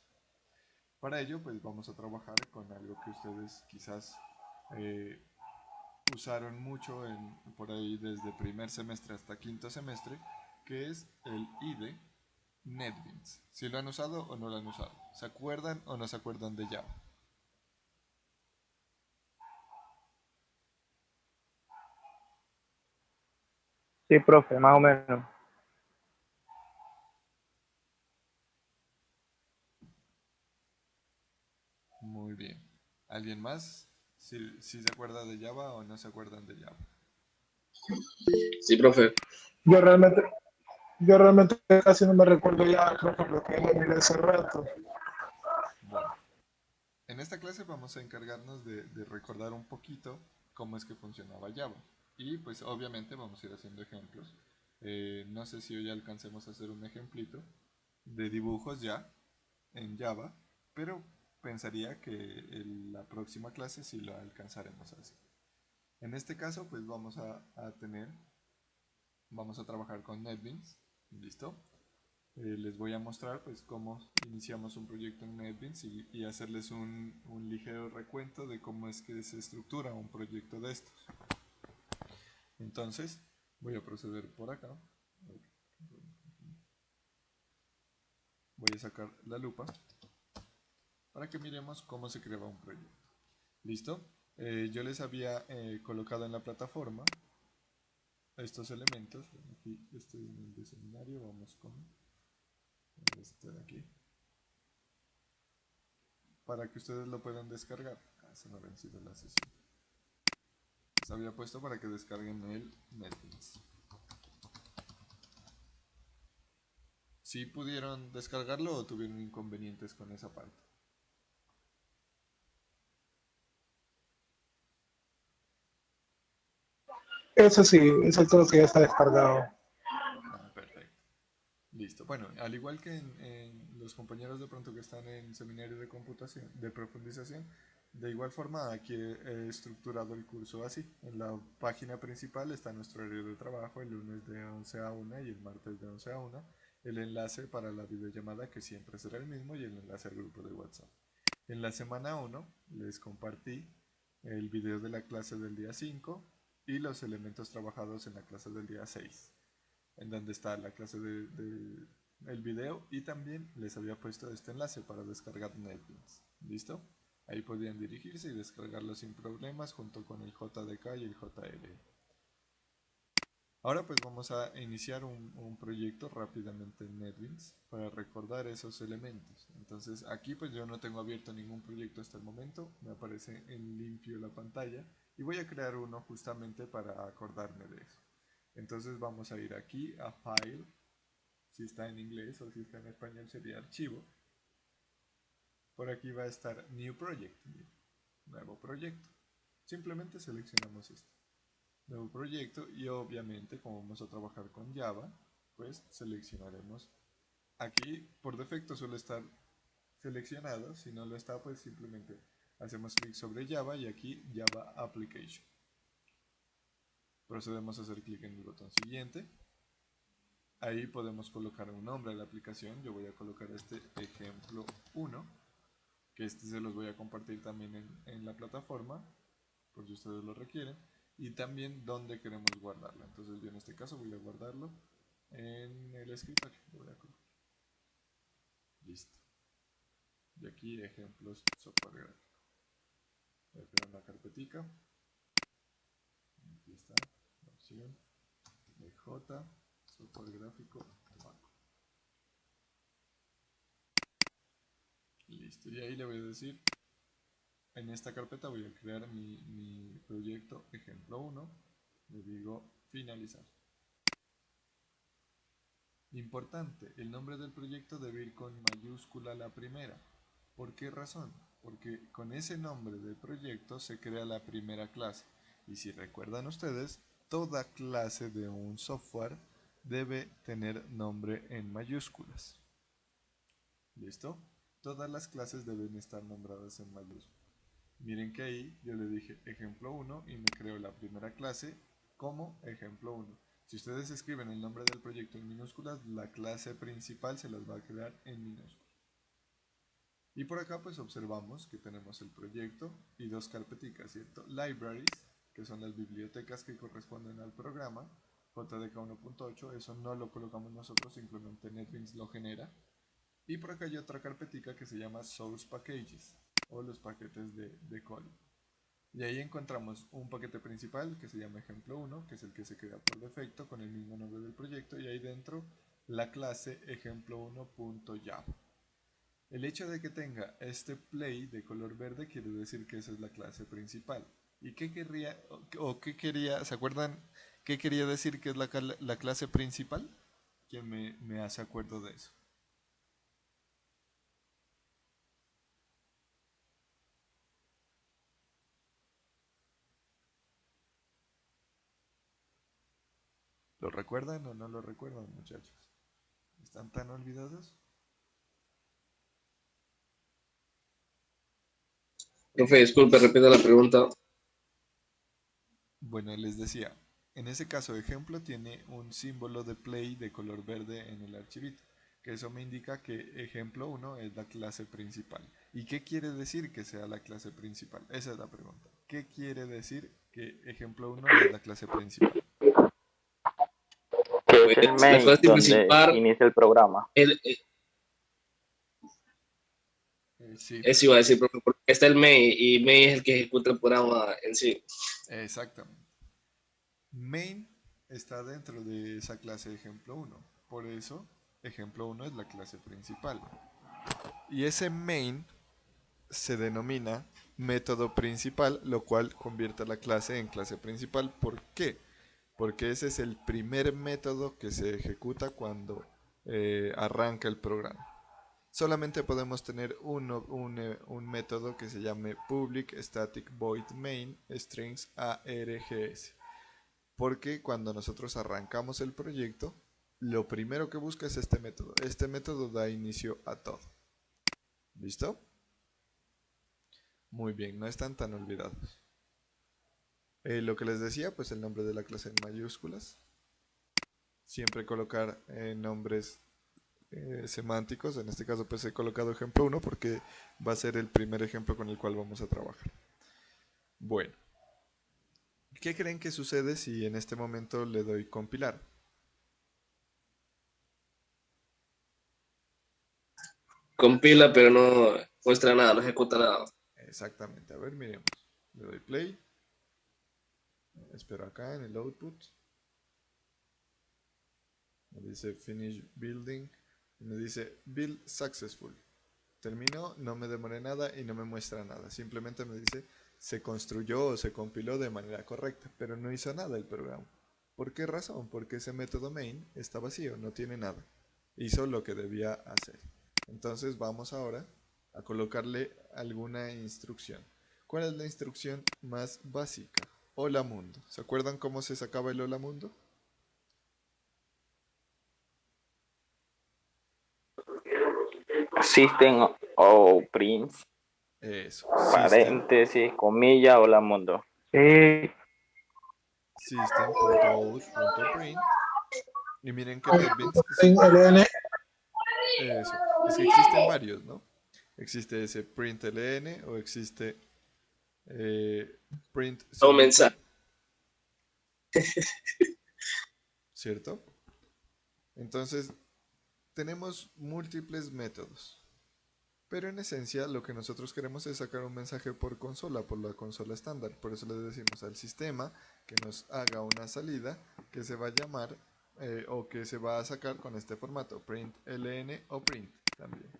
Para ello, pues vamos a trabajar con algo que ustedes quizás eh, usaron mucho por ahí desde primer semestre hasta quinto semestre, que es el IDE NetBeans. Si lo han usado o no lo han usado. ¿Se acuerdan o no se acuerdan de Java? Sí, profe, más o menos. Muy bien. ¿Alguien más? Si se acuerda de Java o no se acuerdan de Java. Sí, profe. Yo realmente, yo realmente casi no me recuerdo ya, creo que lo que miré hace rato. Bueno, en esta clase vamos a encargarnos de recordar un poquito cómo es que funcionaba Java. Y pues obviamente vamos a ir haciendo ejemplos. No sé si hoy alcancemos a hacer un ejemplito de dibujos ya en Java, pero pensaría que en la próxima clase sí lo alcanzaremos a hacer. En este caso pues vamos a trabajar con NetBeans, ¿listo? Les voy a mostrar pues cómo iniciamos un proyecto en NetBeans y hacerles un ligero recuento de cómo es que se estructura un proyecto de estos. Entonces voy a proceder por acá. Voy a sacar la lupa para que miremos cómo se crea un proyecto. ¿Listo? Yo les había colocado en la plataforma estos elementos. Aquí estoy en el de seminario, vamos con este de aquí, para que ustedes lo puedan descargar. Se me ha vencido la sesión. Les había puesto para que descarguen el NetBeans. ¿Sí pudieron descargarlo o tuvieron inconvenientes con esa parte? Eso sí, eso creo que ya está descargado. Ah, perfecto. Listo. Bueno, al igual que en los compañeros de pronto que están en seminario de computación, de profundización, de igual forma aquí he estructurado el curso así. En la página principal está nuestro horario de trabajo, el lunes de 11 a 1 y el martes de 11 a 1, el enlace para la videollamada que siempre será el mismo y el enlace al grupo de WhatsApp. En la semana 1 les compartí el video de la clase del día 5 y los elementos trabajados en la clase del día 6, en donde está la clase el video, y también les había puesto este enlace para descargar NetBeans. ¿Listo? Ahí podían dirigirse y descargarlo sin problemas junto con el JDK y el JL. Ahora pues vamos a iniciar un proyecto rápidamente en NetBeans para recordar esos elementos. Entonces aquí pues yo no tengo abierto ningún proyecto hasta el momento, me aparece en limpio la pantalla y voy a crear uno justamente para acordarme de eso. Entonces vamos a ir aquí a File, si está en inglés, o si está en español sería Archivo. Por aquí va a estar New Project, nuevo proyecto. Simplemente seleccionamos este nuevo proyecto y obviamente como vamos a trabajar con Java, pues seleccionaremos aquí, por defecto suele estar seleccionado, si no lo está pues simplemente hacemos clic sobre Java y aquí Java Application. Procedemos a hacer clic en el botón siguiente. Ahí podemos colocar un nombre a la aplicación. Yo voy a colocar este ejemplo 1, que este se los voy a compartir también en la plataforma, por si ustedes lo requieren, y también dónde queremos guardarlo. Entonces yo en este caso voy a guardarlo en el escritorio. Lo voy a colocar. Listo. Y aquí ejemplos software gráfico. Voy a crear una carpetica. Aquí está la opción de J, software gráfico, Tomaco. Listo. Y ahí le voy a decir, en esta carpeta voy a crear mi proyecto ejemplo 1. Le digo finalizar. Importante, el nombre del proyecto debe ir con mayúscula la primera. ¿Por qué razón? Porque con ese nombre del proyecto se crea la primera clase. Y si recuerdan ustedes, toda clase de un software debe tener nombre en mayúsculas. ¿Listo? Todas las clases deben estar nombradas en mayúsculas. Miren que ahí yo le dije ejemplo 1 y me creo la primera clase como ejemplo 1. Si ustedes escriben el nombre del proyecto en minúsculas, la clase principal se las va a crear en minúsculas. Y por acá pues observamos que tenemos el proyecto y dos carpeticas, ¿cierto? Libraries, que son las bibliotecas que corresponden al programa, JDK 1.8, eso no lo colocamos nosotros, simplemente NetBeans lo genera. Y por acá hay otra carpetica que se llama Source Packages, o los paquetes de código. Y ahí encontramos un paquete principal que se llama ejemplo 1, que es el que se crea por defecto con el mismo nombre del proyecto, y ahí dentro la clase ejemplo1.java. El hecho de que tenga este play de color verde quiere decir que esa es la clase principal. ¿Y qué querría, qué quería, se acuerdan qué quería decir que es la clase principal? ¿Quién me hace acuerdo de eso? ¿Lo recuerdan o no lo recuerdan, muchachos? ¿Están tan olvidados? Profe, disculpe, repita la pregunta. Bueno, les decía, en ese caso ejemplo tiene un símbolo de play de color verde en el archivito, que eso me indica que ejemplo 1 es la clase principal. ¿Y qué quiere decir que sea la clase principal? Esa es la pregunta. ¿Qué quiere decir que ejemplo 1 es la clase principal? Que es el Pues, la main clase donde principal, inicia el programa. Sí, eso iba a decir, profe, porque está el main y main es el que ejecuta el programa en sí. exactamente. Main está dentro de esa clase ejemplo 1. Por eso, ejemplo 1 es la clase principal. Y ese main se denomina método principal, lo cual convierte a la clase en clase principal. ¿Por qué? Porque ese es el primer método que se ejecuta cuando arranca el programa. Solamente podemos tener un método que se llame public static void main strings args, porque cuando nosotros arrancamos el proyecto, lo primero que busca es este método. Este método da inicio a todo. ¿Listo? Muy bien, no están tan olvidados. Lo que les decía, pues el nombre de la clase en mayúsculas. Siempre colocar nombres semánticos. En este caso pues he colocado ejemplo 1 porque va a ser el primer ejemplo con el cual vamos a trabajar. Bueno, ¿qué creen que sucede si en este momento le doy compilar? Compila, pero no muestra nada, no ejecuta nada. Exactamente, a ver, miremos. Le doy play. Espero acá en el output. Me dice finish building. Y me dice build successful. Terminó, no me demoré nada y no me muestra nada. Simplemente me dice se construyó o se compiló de manera correcta, pero no hizo nada el programa. ¿Por qué razón? Porque ese método main está vacío, no tiene nada. Hizo lo que debía hacer. Entonces vamos ahora a colocarle alguna instrucción. ¿Cuál es la instrucción más básica? Hola mundo. ¿Se acuerdan cómo se sacaba el hola mundo? System o print, Eso. paréntesis, comilla, hola mundo. System.out.print. Y miren que NetBeans. LN. Eso. Es que existen varios, ¿no? Existe ese println o existe print No mensaje. ¿Cierto? Entonces, tenemos múltiples métodos. Pero en esencia lo que nosotros queremos es sacar un mensaje por consola, por la consola estándar. Por eso le decimos al sistema que nos haga una salida que se va a llamar o que se va a sacar con este formato, println o print también.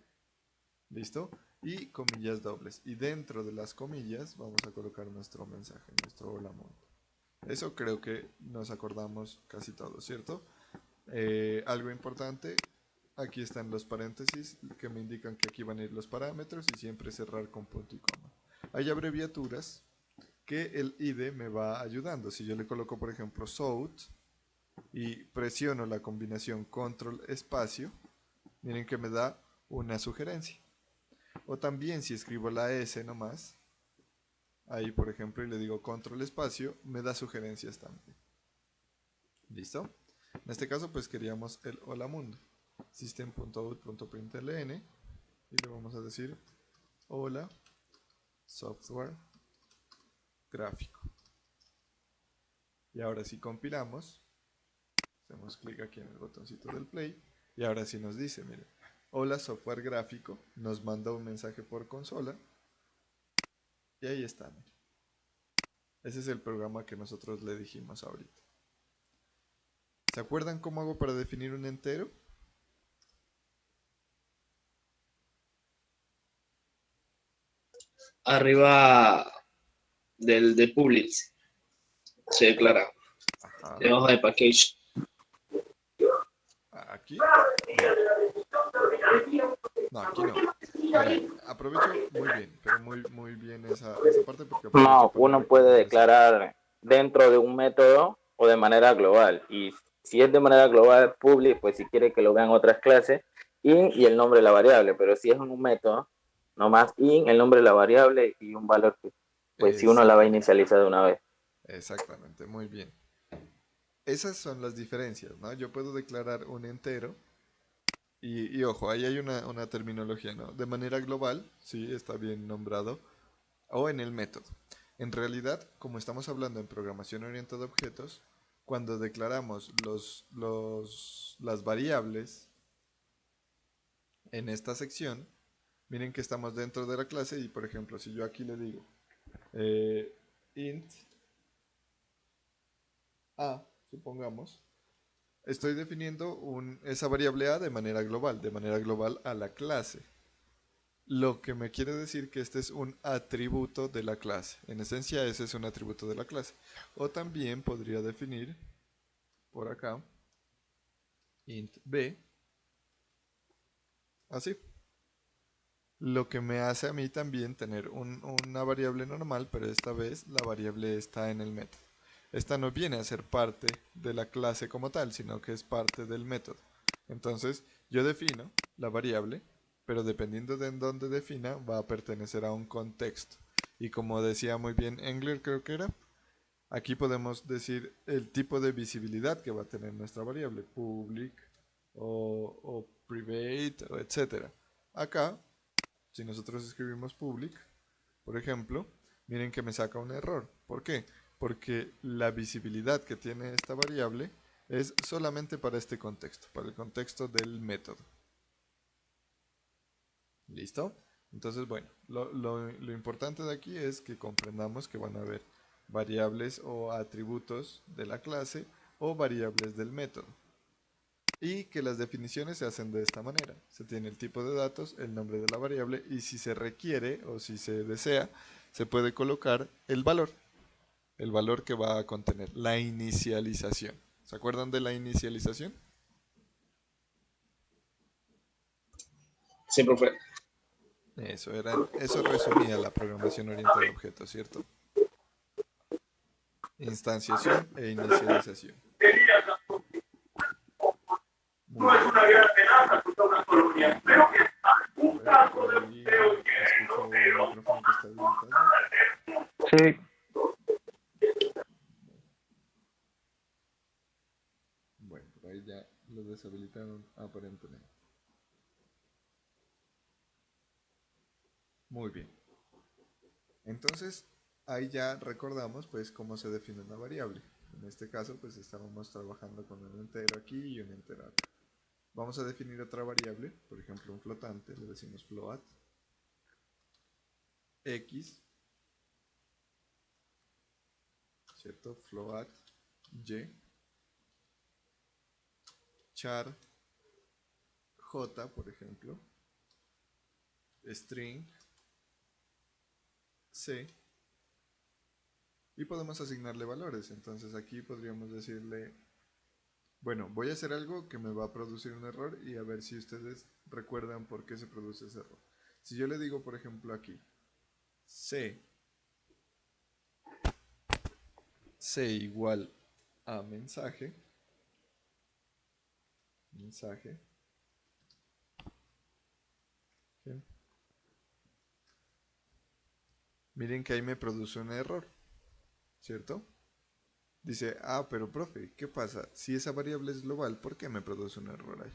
¿Listo? Y comillas dobles. Y dentro de las comillas vamos a colocar nuestro mensaje, nuestro hola mundo. Eso creo que nos acordamos casi todos, ¿cierto? Algo importante, aquí están los paréntesis que me indican que aquí van a ir los parámetros y siempre cerrar con punto y coma. Hay abreviaturas que el IDE me va ayudando. Si yo le coloco, por ejemplo, SOUT y presiono la combinación control espacio, miren que me da una sugerencia. O también si escribo la S nomás, ahí por ejemplo, y le digo control espacio, me da sugerencias también. ¿Listo? En este caso pues queríamos el hola mundo. System.out.println y le vamos a decir hola software gráfico. Y ahora si compilamos, hacemos clic aquí en el botoncito del play y ahora sí nos dice, miren, hola software gráfico, nos manda un mensaje por consola y ahí está, miren. Ese es el programa que nosotros le dijimos ahorita. ¿Se acuerdan cómo hago para definir un entero? Arriba del de public se declara. Ajá. Debajo de package. ¿Aquí? No, aquí no. Ahora, aprovecho muy bien, pero muy bien esa parte porque No, para uno puede recordarles. declarar dentro de un método o de manera global. Y si es de manera global, public, pues si quiere que lo vean otras clases, in y el nombre de la variable. Pero si es en un método, nomás in, el nombre de la variable y un valor que, pues si uno la va a inicializar de una vez. Exactamente, muy bien. Esas son las diferencias, ¿no? Yo puedo declarar un entero y ojo, ahí hay una terminología, ¿no? De manera global, sí, está bien nombrado, o en el método. En realidad, como estamos hablando en programación orientada a objetos, cuando declaramos las variables en esta sección, miren que estamos dentro de la clase y por ejemplo, si yo aquí le digo int a, supongamos, estoy definiendo esa variable a de manera global a la clase. Lo que me quiere decir que este es un atributo de la clase. En esencia ese es un atributo de la clase. O también podría definir por acá int b así. Lo que me hace a mí también tener una variable normal, pero esta vez la variable está en el método. Esta no viene a ser parte de la clase como tal, sino que es parte del método. Entonces, yo defino la variable, pero dependiendo de en dónde defina, va a pertenecer a un contexto. Y como decía muy bien Engler, creo que era, aquí podemos decir el tipo de visibilidad que va a tener nuestra variable, public o private, o etc. Acá, si nosotros escribimos public, por ejemplo, miren que me saca un error. ¿Por qué? Porque la visibilidad que tiene esta variable es solamente para este contexto, para el contexto del método. ¿Listo? Entonces, bueno, lo importante de aquí es que comprendamos que van a haber variables o atributos de la clase o variables del método. Y que las definiciones se hacen de esta manera. Se tiene el tipo de datos, el nombre de la variable y si se requiere o si se desea, se puede colocar el valor que va a contener, la inicialización. ¿Se acuerdan de la inicialización? Sí, profe. Eso resumía la programación orientada a objetos, ¿cierto? Instanciación e inicialización. No es una gran amenaza contra una colonia, pero que un caso de escucho un micrófono que está habilitado. Sí. Bueno, por ahí ya lo deshabilitaron aparentemente. Muy bien. Entonces, ahí ya recordamos pues cómo se define una variable. En este caso pues estábamos trabajando con un entero aquí y un entero acá. Vamos a definir otra variable, por ejemplo un flotante, le decimos float, x, ¿cierto? Float, y, char, j, por ejemplo, string, c, y podemos asignarle valores. Entonces aquí podríamos decirle, bueno, voy a hacer algo que me va a producir un error y a ver si ustedes recuerdan por qué se produce ese error. Si yo le digo, por ejemplo, aquí, c igual a mensaje, ¿sí? Miren que ahí me produce un error, ¿cierto? Dice, ah, pero profe, ¿qué pasa? Si esa variable es global, ¿por qué me produce un error ahí?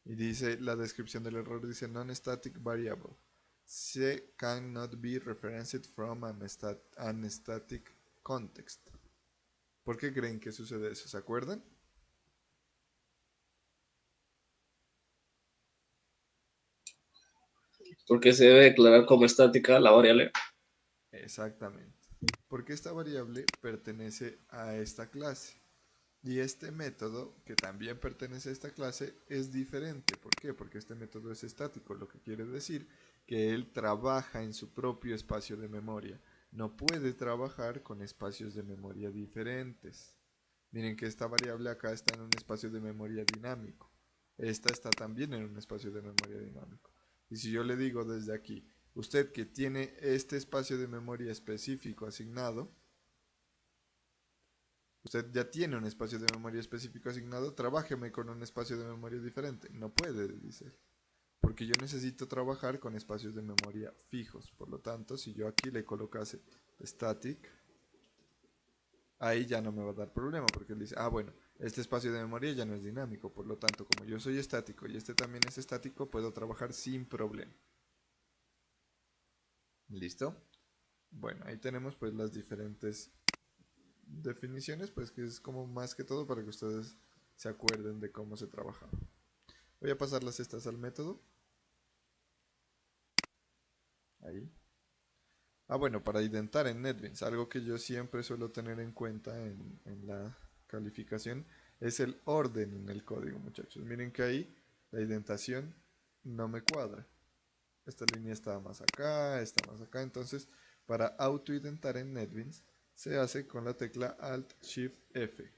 Y dice, la descripción del error dice, non-static variable. C cannot be referenced from an static context. ¿Por qué creen que sucede eso? ¿Se acuerdan? Porque se debe declarar como estática la variable. Exactamente. Porque esta variable pertenece a esta clase. Y este método, que también pertenece a esta clase, es diferente. ¿Por qué? Porque este método es estático, lo que quiere decir que él trabaja en su propio espacio de memoria. No puede trabajar con espacios de memoria diferentes. Miren que esta variable acá está en un espacio de memoria dinámico. Esta está también en un espacio de memoria dinámico. Y si yo le digo desde aquí, usted que tiene este espacio de memoria específico asignado, usted ya tiene un espacio de memoria específico asignado, trabájeme con un espacio de memoria diferente. No puede, dice él, porque yo necesito trabajar con espacios de memoria fijos. Por lo tanto, si yo aquí le colocase static, ahí ya no me va a dar problema, porque él dice, ah, bueno, este espacio de memoria ya no es dinámico, por lo tanto, como yo soy estático y este también es estático, puedo trabajar sin problema. ¿Listo? Bueno, ahí tenemos pues las diferentes definiciones, pues que es como más que todo para que ustedes se acuerden de cómo se trabaja. Voy a pasarlas estas al método. Ahí. Ah, bueno, para identar en NetBeans, algo que yo siempre suelo tener en cuenta en la calificación es el orden en el código, muchachos. Miren que ahí la indentación no me cuadra. Esta línea está más acá, entonces para autoidentar en NetBeans se hace con la tecla Alt-Shift-F.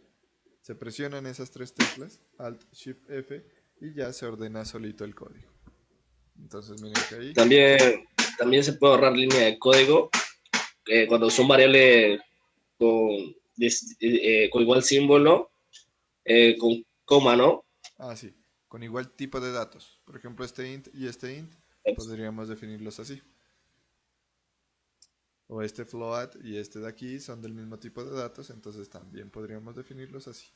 Se presionan esas tres teclas, Alt-Shift-F, y ya se ordena solito el código. Entonces miren que ahí... También se puede ahorrar línea de código cuando son variables con igual símbolo, con coma, ¿no? Ah, sí, con igual tipo de datos. Por ejemplo, este int y este int podríamos definirlos así. O este float y este de aquí son del mismo tipo de datos, entonces también podríamos definirlos así.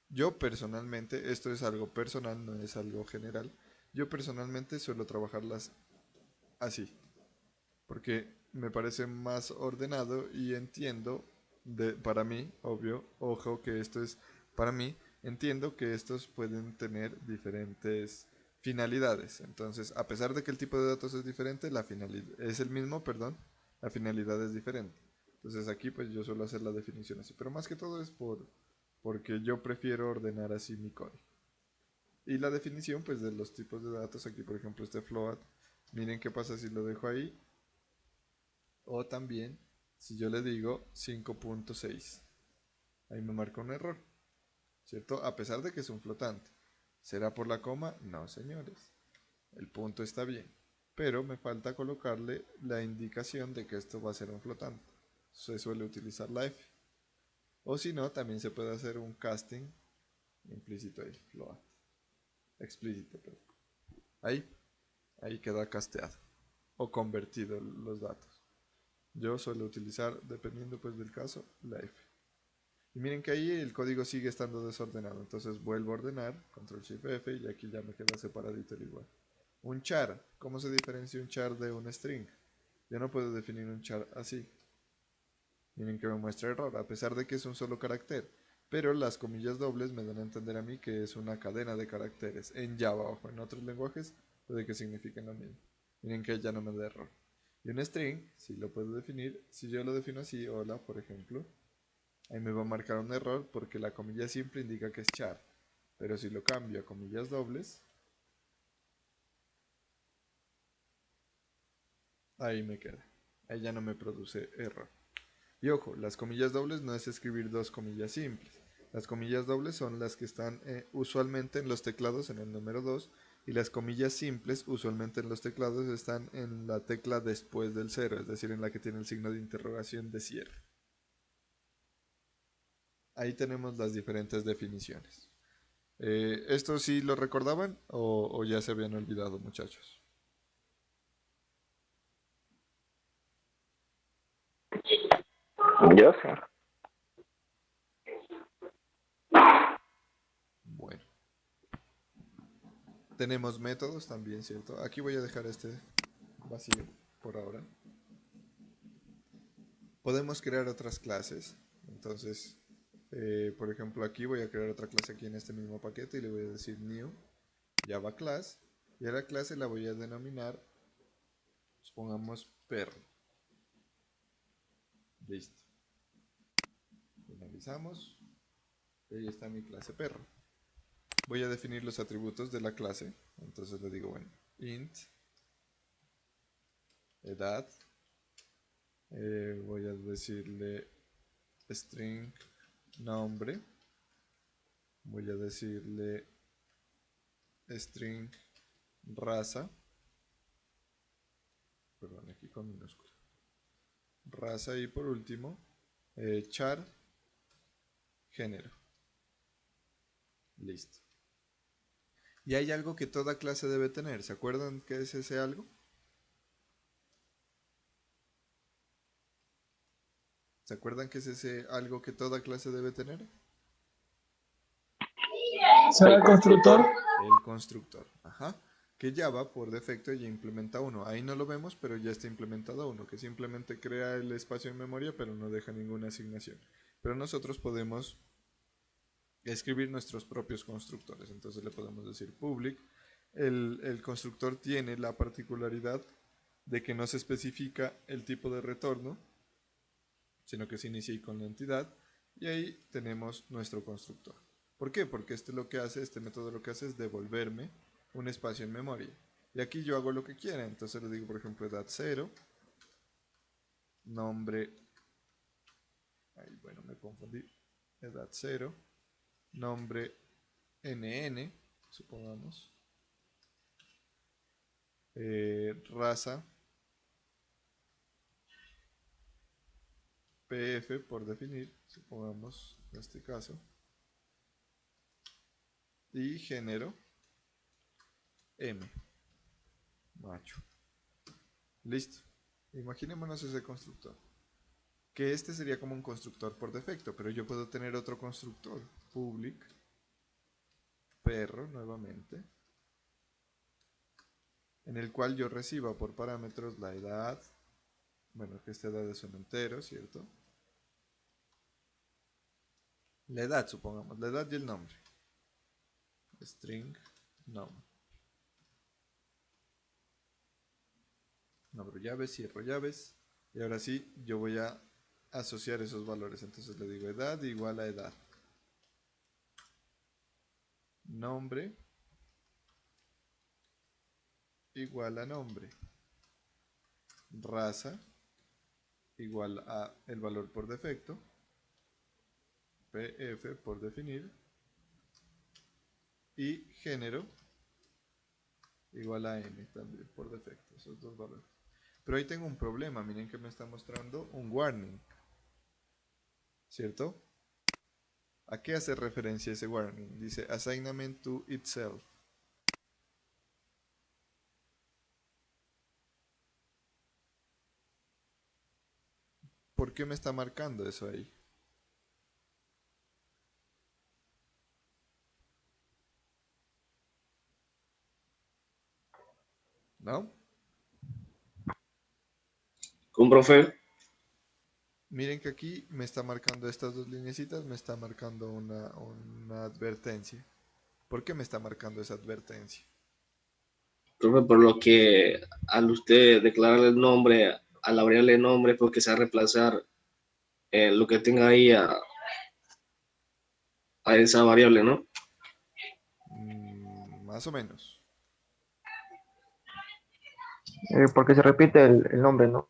Yo personalmente, esto es algo personal, no es algo general, yo personalmente suelo trabajarlas así, porque me parece más ordenado y entiendo, para mí, obvio, ojo que esto es para mí, entiendo que estos pueden tener diferentes finalidades. Entonces, a pesar de que el tipo de datos es diferente, la finalidad es el mismo, perdón, la finalidad es diferente. Entonces aquí pues yo suelo hacer la definición así, pero más que todo es porque yo prefiero ordenar así mi código. Y la definición pues de los tipos de datos, aquí por ejemplo este float, miren qué pasa si lo dejo ahí. O también si yo le digo 5.6, ahí me marca un error, ¿cierto? A pesar de que es un flotante. ¿Será por la coma? No, señores. El punto está bien, pero me falta colocarle la indicación de que esto va a ser un flotante. Se suele utilizar la F. O si no, también se puede hacer un casting implícito ahí, float. Explícito, perdón. Ahí queda casteado o convertido los datos. Yo suelo utilizar, dependiendo pues del caso, la F. Y miren que ahí el código sigue estando desordenado. Entonces vuelvo a ordenar, Control Shift F, y aquí ya me queda separadito el igual. Un char. ¿Cómo se diferencia un char de un string? Yo no puedo definir un char así. Miren que me muestra error, a pesar de que es un solo carácter. Pero las comillas dobles me dan a entender a mí que es una cadena de caracteres. En Java o en otros lenguajes puede que signifiquen lo mismo. Miren que ya no me da error. Y un string, si lo puedo definir, si yo lo defino así, hola, por ejemplo, ahí me va a marcar un error porque la comilla simple indica que es char. Pero si lo cambio a comillas dobles, ahí me queda. Ahí ya no me produce error. Y ojo, las comillas dobles no es escribir dos comillas simples. Las comillas dobles son las que están usualmente en los teclados en el número 2 y las comillas simples usualmente en los teclados están en la tecla después del 0, es decir, en la que tiene el signo de interrogación de cierre. Ahí tenemos las diferentes definiciones. ¿Esto sí lo recordaban o ya se habían olvidado, muchachos? Yo sé. Bueno. Tenemos métodos también, ¿cierto? Aquí voy a dejar este vacío por ahora. Podemos crear otras clases. Entonces, por ejemplo, aquí voy a crear otra clase aquí en este mismo paquete y le voy a decir new Java class. Y a la clase la voy a denominar, supongamos, perro. Listo. Finalizamos. Y ahí está mi clase perro. Voy a definir los atributos de la clase. Entonces le digo, bueno, int edad. Voy a decirle string nombre. Voy a decirle string raza. Perdón, aquí con minúscula. Raza y por último, char género. Listo. Y hay algo que toda clase debe tener. ¿Se acuerdan qué es ese algo? ¿Se acuerdan qué es ese algo que toda clase debe tener? ¿Será el constructor? El constructor. Ajá. Que Java por defecto ya implementa uno. Ahí no lo vemos, pero ya está implementado uno, que simplemente crea el espacio en memoria, pero no deja ninguna asignación. Pero nosotros podemos escribir nuestros propios constructores. Entonces le podemos decir public. El constructor tiene la particularidad de que no se especifica el tipo de retorno, sino que se inicia ahí con la entidad. Y ahí tenemos nuestro constructor. ¿Por qué? Porque este método lo que hace es devolverme un espacio en memoria. Y aquí yo hago lo que quiera. Entonces le digo, por ejemplo, edad 0, nombre, ahí bueno, me confundí, edad 0, nombre NN, supongamos, raza PF por definir, supongamos en este caso, y género M, macho. Listo. Imaginémonos ese constructor. Que este sería como un constructor por defecto, pero yo puedo tener otro constructor, public, perro nuevamente, en el cual yo reciba por parámetros la edad, bueno, que esta edad es un entero, ¿cierto? La edad, supongamos, la edad y el nombre. String, nombre. Abro llaves, cierro llaves, y ahora sí, yo voy a asociar esos valores. Entonces le digo edad igual a edad. Nombre igual a nombre. Raza igual a el valor por defecto. PF por definir. Y género igual a M también por defecto. Esos dos valores. Pero ahí tengo un problema. Miren que me está mostrando un warning. ¿Cierto? ¿A qué hace referencia ese warning? Dice assignment to itself. ¿Por qué me está marcando eso ahí? ¿No? ¿Con profe? Miren que aquí me está marcando estas dos lineecitas, me está marcando una advertencia. ¿Por qué me está marcando esa advertencia? Profe, por lo que al usted declarar el nombre, al abrirle el nombre, porque se va a reemplazar lo que tenga ahí a esa variable, ¿no? Más o menos. Porque se repite el nombre, ¿no?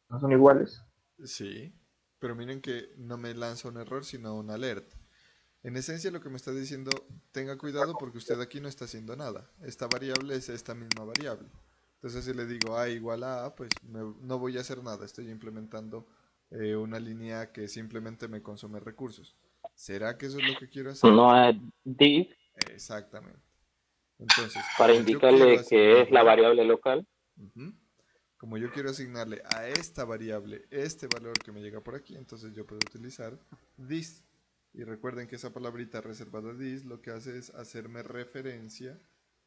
No son iguales. Sí, pero miren que no me lanza un error, sino un alerta. En esencia lo que me está diciendo, tenga cuidado porque usted aquí no está haciendo nada. Esta variable es esta misma variable. Entonces si le digo A igual a A, pues no voy a hacer nada. Estoy implementando una línea que simplemente me consume recursos. ¿Será que eso es lo que quiero hacer? No es this Exactamente. Entonces, para como yo quiero indicarle que es la asignarle, variable local. como yo quiero asignarle a esta variable este valor que me llega por aquí, entonces yo puedo utilizar this. Y recuerden que esa palabrita reservada this lo que hace es hacerme referencia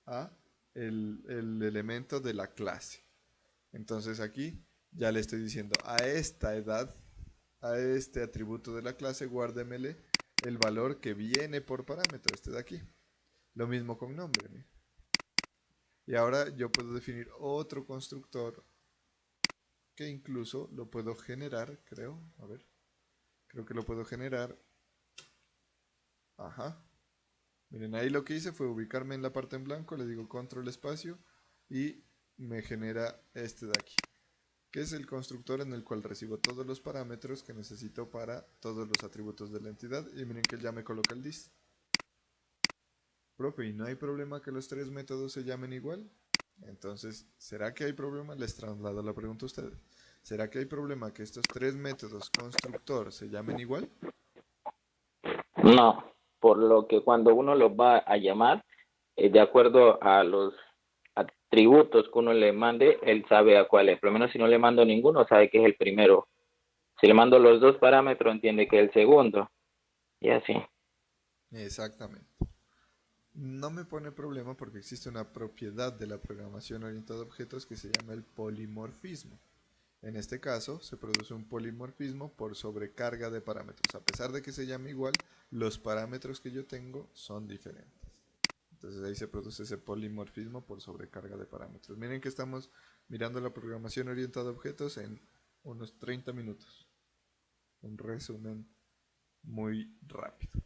a el elemento de la clase. Entonces aquí ya le estoy diciendo a esta edad, a este atributo de la clase, guárdemele el valor que viene por parámetro, este de aquí. Lo mismo con nombre. ¿Mira? Y ahora yo puedo definir otro constructor que incluso lo puedo generar, creo. A ver. Creo que lo puedo generar. Ajá. Miren, ahí lo que hice fue ubicarme en la parte en blanco, le digo control espacio y me genera este de aquí, que es el constructor en el cual recibo todos los parámetros que necesito para todos los atributos de la entidad. Y miren que ya me coloca el dis. Profe, ¿y no hay problema que los tres métodos se llamen igual? Entonces, ¿será que hay problema? Les traslado la pregunta a ustedes. ¿Será que hay problema que estos tres métodos constructor se llamen igual? No, por lo que cuando uno los va a llamar, de acuerdo a los atributos que uno le mande, él sabe a cuál es. Por lo menos si no le mando ninguno, sabe que es el primero. Si le mando los dos parámetros, entiende que es el segundo. Y así. Exactamente. No me pone problema porque existe una propiedad de la programación orientada a objetos que se llama el polimorfismo. En este caso, se produce un polimorfismo por sobrecarga de parámetros. A pesar de que se llame igual, los parámetros que yo tengo son diferentes. Entonces ahí se produce ese polimorfismo por sobrecarga de parámetros. Miren que estamos mirando la programación orientada a objetos en unos 30 minutos. Un resumen muy rápido.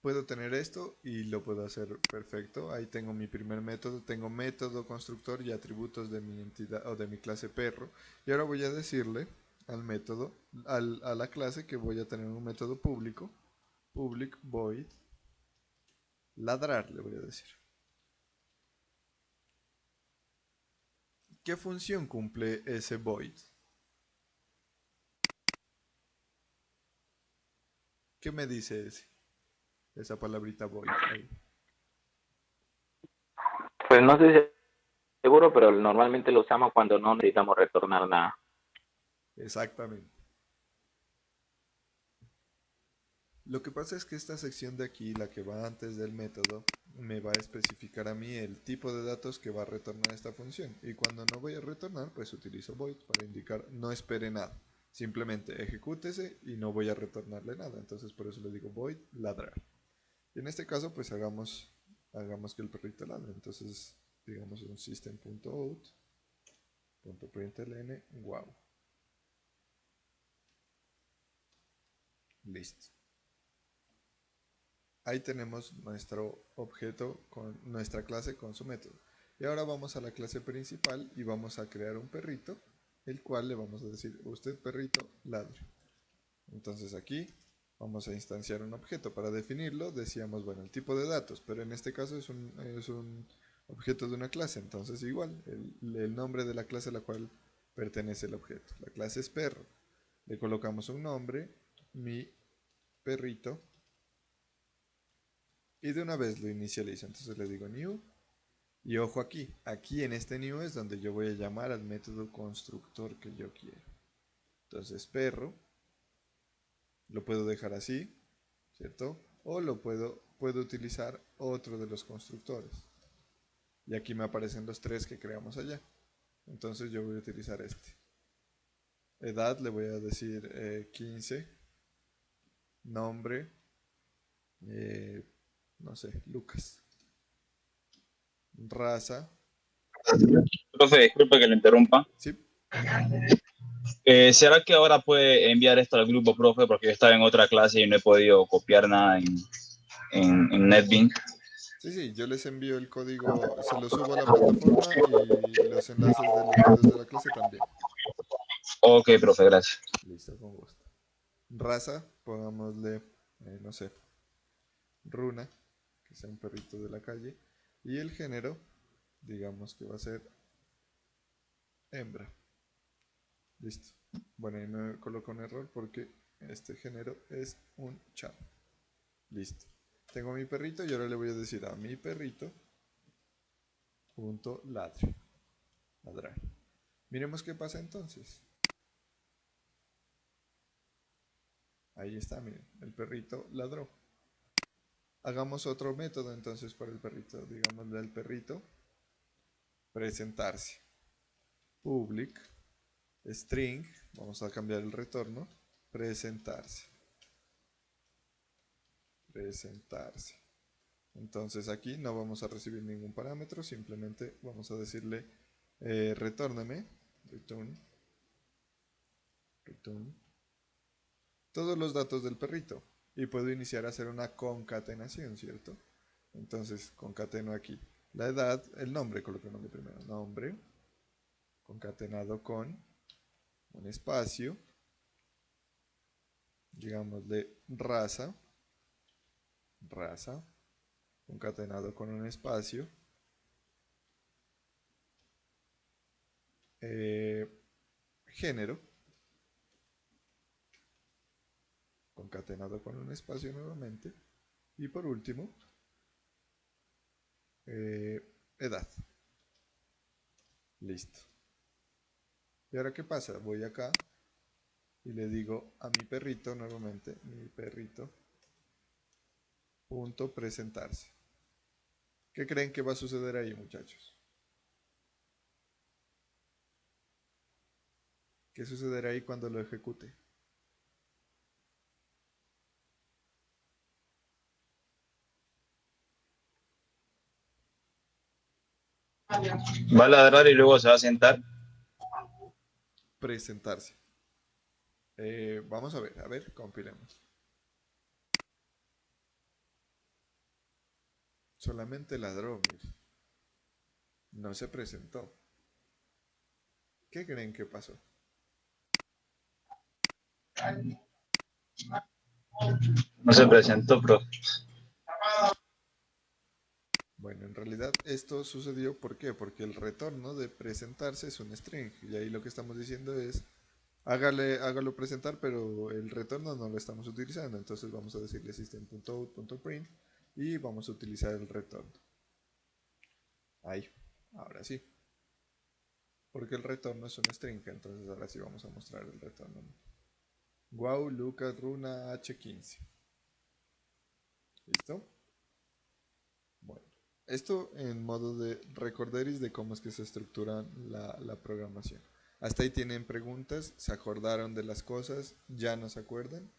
Puedo tener esto y lo puedo hacer perfecto. Ahí tengo mi primer método, tengo método constructor y atributos de mi entidad o de mi clase perro. Y ahora voy a decirle al método, a la clase, que voy a tener un método público, public void ladrar, le voy a decir. ¿Qué función cumple ese void? ¿Qué me dice esa palabrita void ahí? Pues no sé si seguro, pero normalmente lo usamos cuando no necesitamos retornar nada. Exactamente. Lo que pasa es que esta sección de aquí, la que va antes del método, me va a especificar a mí el tipo de datos que va a retornar esta función. Y cuando no voy a retornar, pues utilizo void para indicar no espere nada. Simplemente ejecútese y no voy a retornarle nada. Entonces por eso le digo void ladrar. Y en este caso, pues hagamos que el perrito ladre. Entonces, digamos un system.out.println wow. Listo. Ahí tenemos nuestro objeto con nuestra clase con su método. Y ahora vamos a la clase principal y vamos a crear un perrito, el cual le vamos a decir, usted perrito ladre. Entonces aquí vamos a instanciar un objeto. Para definirlo decíamos, bueno, el tipo de datos, pero en este caso es un objeto de una clase. Entonces igual, el nombre de la clase a la cual pertenece el objeto. La clase es perro. Le colocamos un nombre, mi perrito. Y de una vez lo inicializo, entonces le digo new, y ojo aquí en este new es donde yo voy a llamar al método constructor que yo quiero. Entonces perro, lo puedo dejar así, ¿cierto? O lo puedo utilizar otro de los constructores. Y aquí me aparecen los tres que creamos allá. Entonces yo voy a utilizar este. Edad le voy a decir 15, nombre, no sé, Lucas. Raza. Profe, disculpe que le interrumpa. Sí. ¿Será que ahora puede enviar esto al grupo, profe? Porque yo estaba en otra clase y no he podido copiar nada en NetBeans. Sí, yo les envío el código, se lo subo a la plataforma y los enlaces de los videos de la clase también. Ok, profe, gracias. Listo, con gusto. Raza, pongámosle, no sé, Runa, que sea un perrito de la calle. Y el género, digamos que va a ser hembra. Listo. Bueno, ahí me coloco un error porque este género es un chavo. Listo. Tengo mi perrito y ahora le voy a decir a mi perrito punto ladre. Ladrar. Miremos qué pasa entonces. Ahí está, miren, el perrito ladró. Hagamos otro método entonces para el perrito. Digámosle al perrito presentarse. Public string, vamos a cambiar el retorno, presentarse. Entonces aquí no vamos a recibir ningún parámetro, simplemente vamos a decirle retórname, return, todos los datos del perrito. Y puedo iniciar a hacer una concatenación, ¿cierto? Entonces concateno aquí la edad, el nombre, coloco el nombre primero, nombre, concatenado con un espacio, digámosle raza, concatenado con un espacio, género, concatenado con un espacio nuevamente, y por último, edad. Listo. ¿Y ahora qué pasa? Voy acá y le digo a mi perrito nuevamente, mi perrito, punto presentarse. ¿Qué creen que va a suceder ahí, muchachos? ¿Qué sucederá ahí cuando lo ejecute? Va a ladrar y luego se va a sentar. Presentarse. Vamos a ver, compilemos. Solamente ladró, mire. No se presentó. ¿Qué creen que pasó? No se presentó, profe. Bueno, realidad esto sucedió, ¿por qué? Porque el retorno de presentarse es un string, y ahí lo que estamos diciendo es, hágalo presentar, pero el retorno no lo estamos utilizando, entonces vamos a decirle system.out.print y vamos a utilizar el retorno. Ahí, ahora sí. Porque el retorno es un string, entonces ahora sí vamos a mostrar el retorno. Wow, Lucas, Runa, H15. ¿Listo? Bueno, esto en modo de recorderis de cómo es que se estructura la programación. ¿Hasta ahí tienen preguntas? ¿Se acordaron de las cosas? ¿Ya no se acuerdan?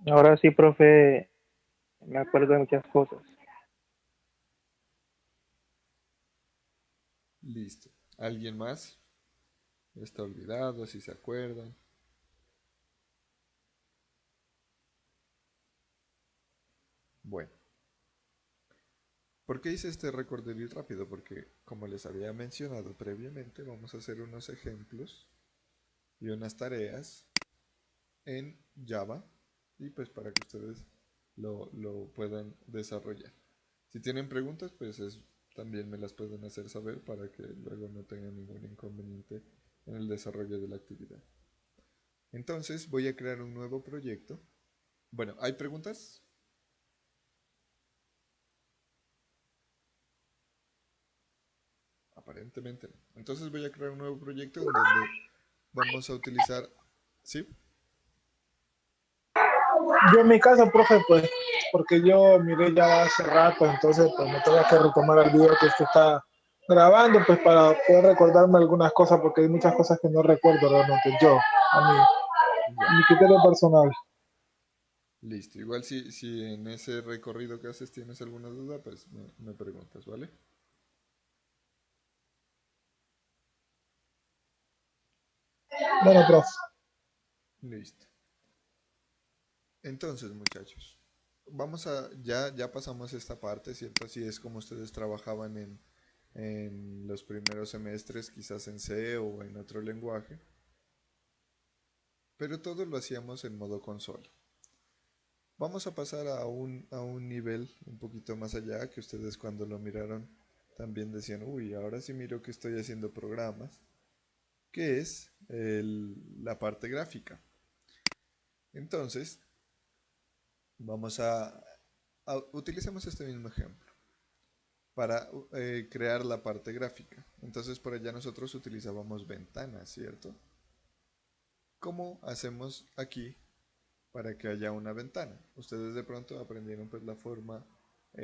Ahora sí, profe, me acuerdo de muchas cosas. Listo. ¿Alguien más? ¿Está olvidado? ¿Si se acuerdan? Bueno. ¿Por qué hice este recorderis rápido? Porque, como les había mencionado previamente, vamos a hacer unos ejemplos y unas tareas en Java y pues para que ustedes lo puedan desarrollar. Si tienen preguntas, pues también me las pueden hacer saber para que luego no tengan ningún inconveniente en el desarrollo de la actividad. Entonces voy a crear un nuevo proyecto. Bueno, ¿hay preguntas? Aparentemente no. Entonces voy a crear un nuevo proyecto en donde vamos a utilizar... ¿Sí? Yo en mi caso, profe, pues, porque yo miré ya hace rato, entonces pues me tengo que retomar el video que usted está grabando, pues para poder recordarme algunas cosas, porque hay muchas cosas que no recuerdo realmente yo, a mi criterio personal. Listo. Igual si en ese recorrido que haces tienes alguna duda, pues me preguntas, ¿vale? Bueno, profe. Listo. Entonces, muchachos, ya pasamos esta parte, ¿cierto? Así es como ustedes trabajaban en los primeros semestres, quizás en C o en otro lenguaje, pero todo lo hacíamos en modo consola. Vamos a pasar a un nivel un poquito más allá, que ustedes cuando lo miraron también decían, uy, ahora sí miro que estoy haciendo programas, que es la parte gráfica. Entonces, utilicemos este mismo ejemplo para crear la parte gráfica. Entonces, por allá nosotros utilizábamos ventanas, ¿cierto? ¿Cómo hacemos aquí para que haya una ventana? Ustedes de pronto aprendieron pues la forma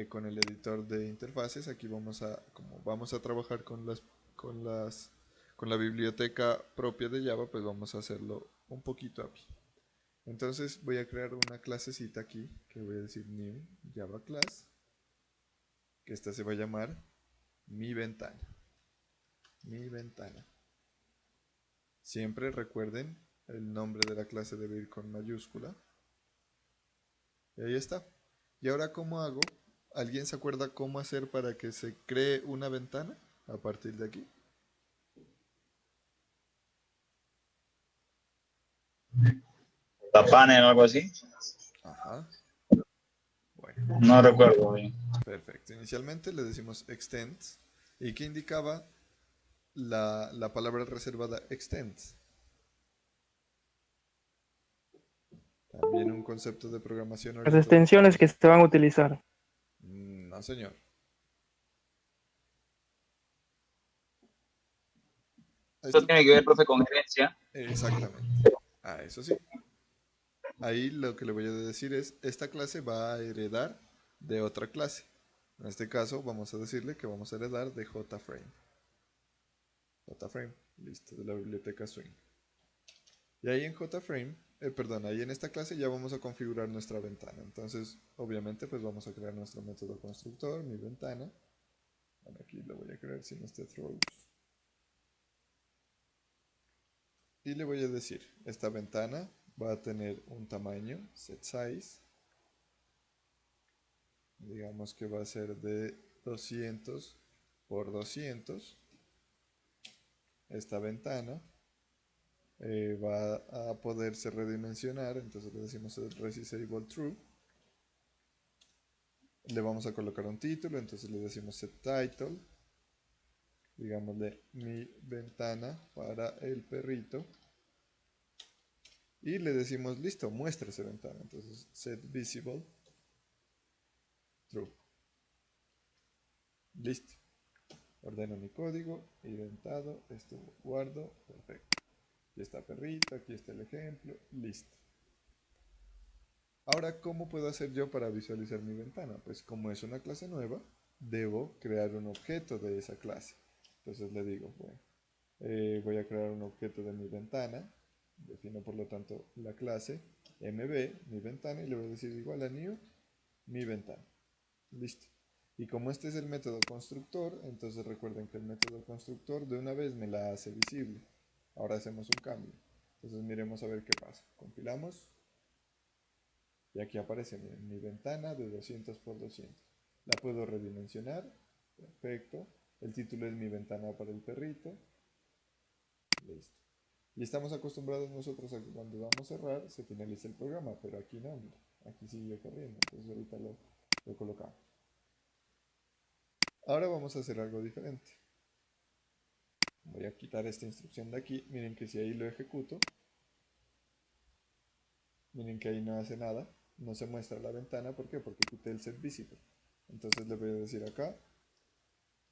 con el editor de interfaces. Aquí como vamos a trabajar con las, con la biblioteca propia de Java, pues vamos a hacerlo un poquito aquí. Entonces voy a crear una clasecita aquí que voy a decir new Java class, que esta se va a llamar mi ventana. Mi ventana. Siempre recuerden, el nombre de la clase debe ir con mayúscula. Y ahí está. ¿Y ahora cómo hago? ¿Alguien se acuerda cómo hacer para que se cree una ventana a partir de aquí? ¿La panel o algo así? Ajá. Bueno, No recuerdo bien. perfecto. Inicialmente le decimos extend. ¿Y qué indicaba la palabra reservada extend? También un concepto de programación Las orientada. extensiones que se van a utilizar. No, señor. Esto tiene que ver, profe, con gerencia. Exactamente. Eso sí. Ahí lo que le voy a decir es, esta clase va a heredar de otra clase. En este caso vamos a decirle que vamos a heredar de JFrame. JFrame, listo, de la biblioteca Swing. Y ahí en JFrame, ahí en esta clase ya vamos a configurar nuestra ventana. Entonces, obviamente, pues vamos a crear nuestro método constructor, mi ventana. Bueno, aquí lo voy a crear sin este throws. Y le voy a decir, esta ventana va a tener un tamaño, set size. Digamos que va a ser de 200 por 200. Esta ventana va a poderse redimensionar, entonces le decimos resizable true. Le vamos a colocar un título, entonces le decimos set title, digámosle mi ventana para el perrito, y le decimos listo, muestra esa ventana, entonces set visible true. Listo. Ordeno mi código, identado, esto guardo, perfecto. Aquí está perrito, aquí está el ejemplo, listo. Ahora, ¿cómo puedo hacer yo para visualizar mi ventana? Pues como es una clase nueva, debo crear un objeto de esa clase. Entonces le digo, bueno, voy a crear un objeto de mi ventana, defino por lo tanto la clase mb, mi ventana, y le voy a decir igual a new, mi ventana. Listo. Y como este es el método constructor, entonces recuerden que el método constructor de una vez me la hace visible. Ahora hacemos un cambio. Entonces miremos a ver qué pasa. Compilamos. Y aquí aparece mi ventana de 200 por 200. La puedo redimensionar. Perfecto. El título es mi ventana para el perrito. Listo. Y estamos acostumbrados nosotros a que cuando vamos a cerrar se finaliza el programa, pero aquí no, mira. Aquí sigue corriendo. Entonces ahorita lo colocamos. Ahora vamos a hacer algo diferente. Voy a quitar esta instrucción de aquí. Miren que si ahí lo ejecuto, miren que ahí no hace nada. No se muestra la ventana. ¿Por qué? Porque quité el set visible. Entonces le voy a decir acá,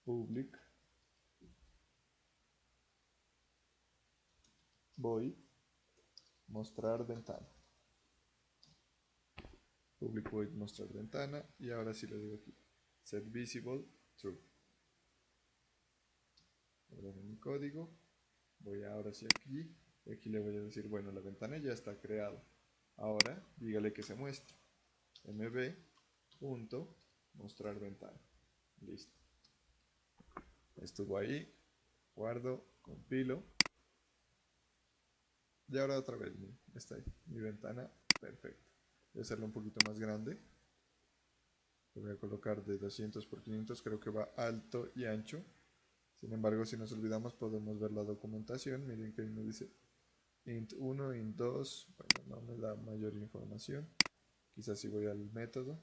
public void mostrar ventana. Public void mostrar ventana. Y ahora sí le digo aquí, set visible true. Ordeno mi código. Voy ahora sí aquí. Y aquí le voy a decir, bueno, la ventana ya está creada. Ahora dígale que se muestre. mb.mostrar ventana. Listo. Estuvo ahí. Guardo, compilo. Y ahora otra vez, miren, está ahí. Mi ventana, perfecto. Voy a hacerlo un poquito más grande. Lo voy a colocar de 200 por 500. Creo que va alto y ancho. Sin embargo, si nos olvidamos, podemos ver la documentación. Miren que ahí me dice int 1, int 2. Bueno, no me da mayor información. Quizás si voy al método.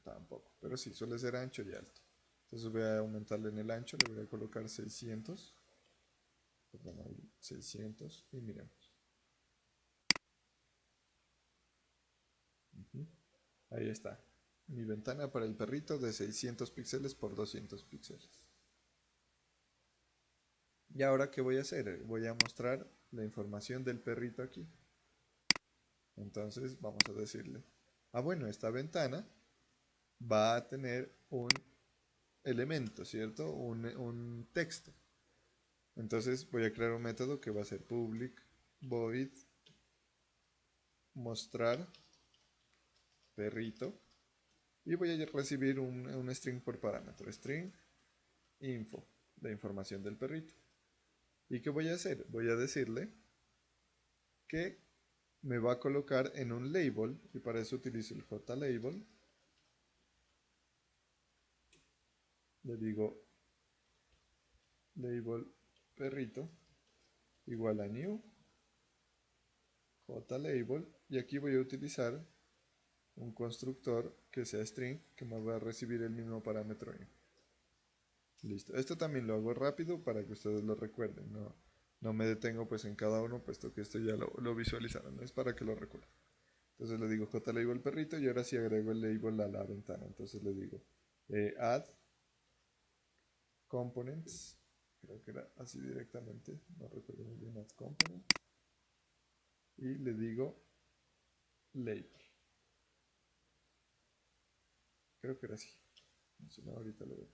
Tampoco, pero sí, suele ser ancho y alto. Entonces voy a aumentarle en el ancho, le voy a colocar 600. Perdón, ahí 600 y miremos. Ahí está. Mi ventana para el perrito de 600 píxeles por 200 píxeles. ¿Y ahora qué voy a hacer? Voy a mostrar la información del perrito aquí. Entonces vamos a decirle, bueno, esta ventana va a tener un elemento, ¿cierto? Un texto. Entonces voy a crear un método que va a ser public void mostrar perrito y voy a recibir un string por parámetro, string info, la información del perrito. ¿Y qué voy a hacer? Voy a decirle que me va a colocar en un label y para eso utilizo el JLabel. Le digo label perrito igual a new JLabel y aquí voy a utilizar un constructor que sea string que me va a recibir el mismo parámetro info. Listo, esto también lo hago rápido para que ustedes lo recuerden, no me detengo pues en cada uno puesto que esto ya lo visualizaron, es para que lo recuerden. Entonces le digo JLabel perrito y ahora sí agrego el label a la ventana, entonces le digo add components, creo que era así directamente, no recuerdo muy bien, add component, y le digo label, creo que era así, si no ahorita lo vemos.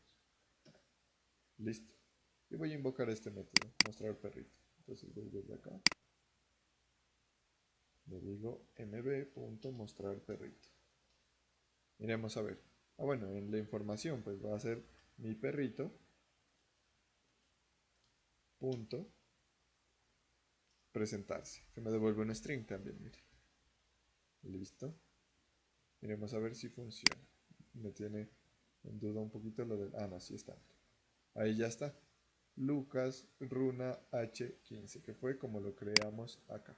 Listo. Y voy a invocar este método, mostrar perrito. Entonces voy desde acá. Le digo mb.mostrar perrito. Miremos a ver. Bueno, en la información pues va a ser mi perrito punto presentarse. Que me devuelve un string también, mire. Listo. Miremos a ver si funciona. Me tiene en duda un poquito lo del... no, sí está. Ahí ya está. Lucas Runa H15, que fue como lo creamos acá.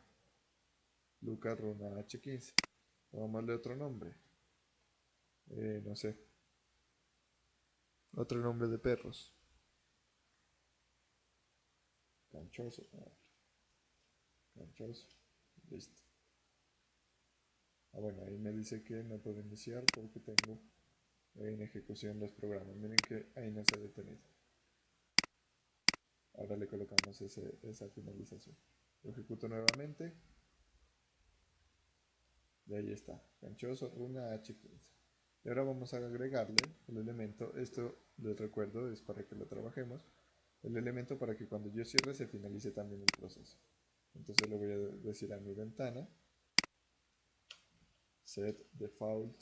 Lucas Runa H15. Vamos a darle otro nombre. No sé. Otro nombre de perros. Canchoso. Canchoso. Listo. Bueno, ahí me dice que no puedo iniciar porque tengo en ejecución los programas. Miren que ahí no se ha detenido. Ahora le colocamos esa finalización. Lo ejecuto nuevamente. Y ahí está. Canchoso, runa H15. Y ahora vamos a agregarle el elemento. Esto les recuerdo, es para que lo trabajemos. El elemento para que cuando yo cierre se finalice también el proceso. Entonces le voy a decir a mi ventana set default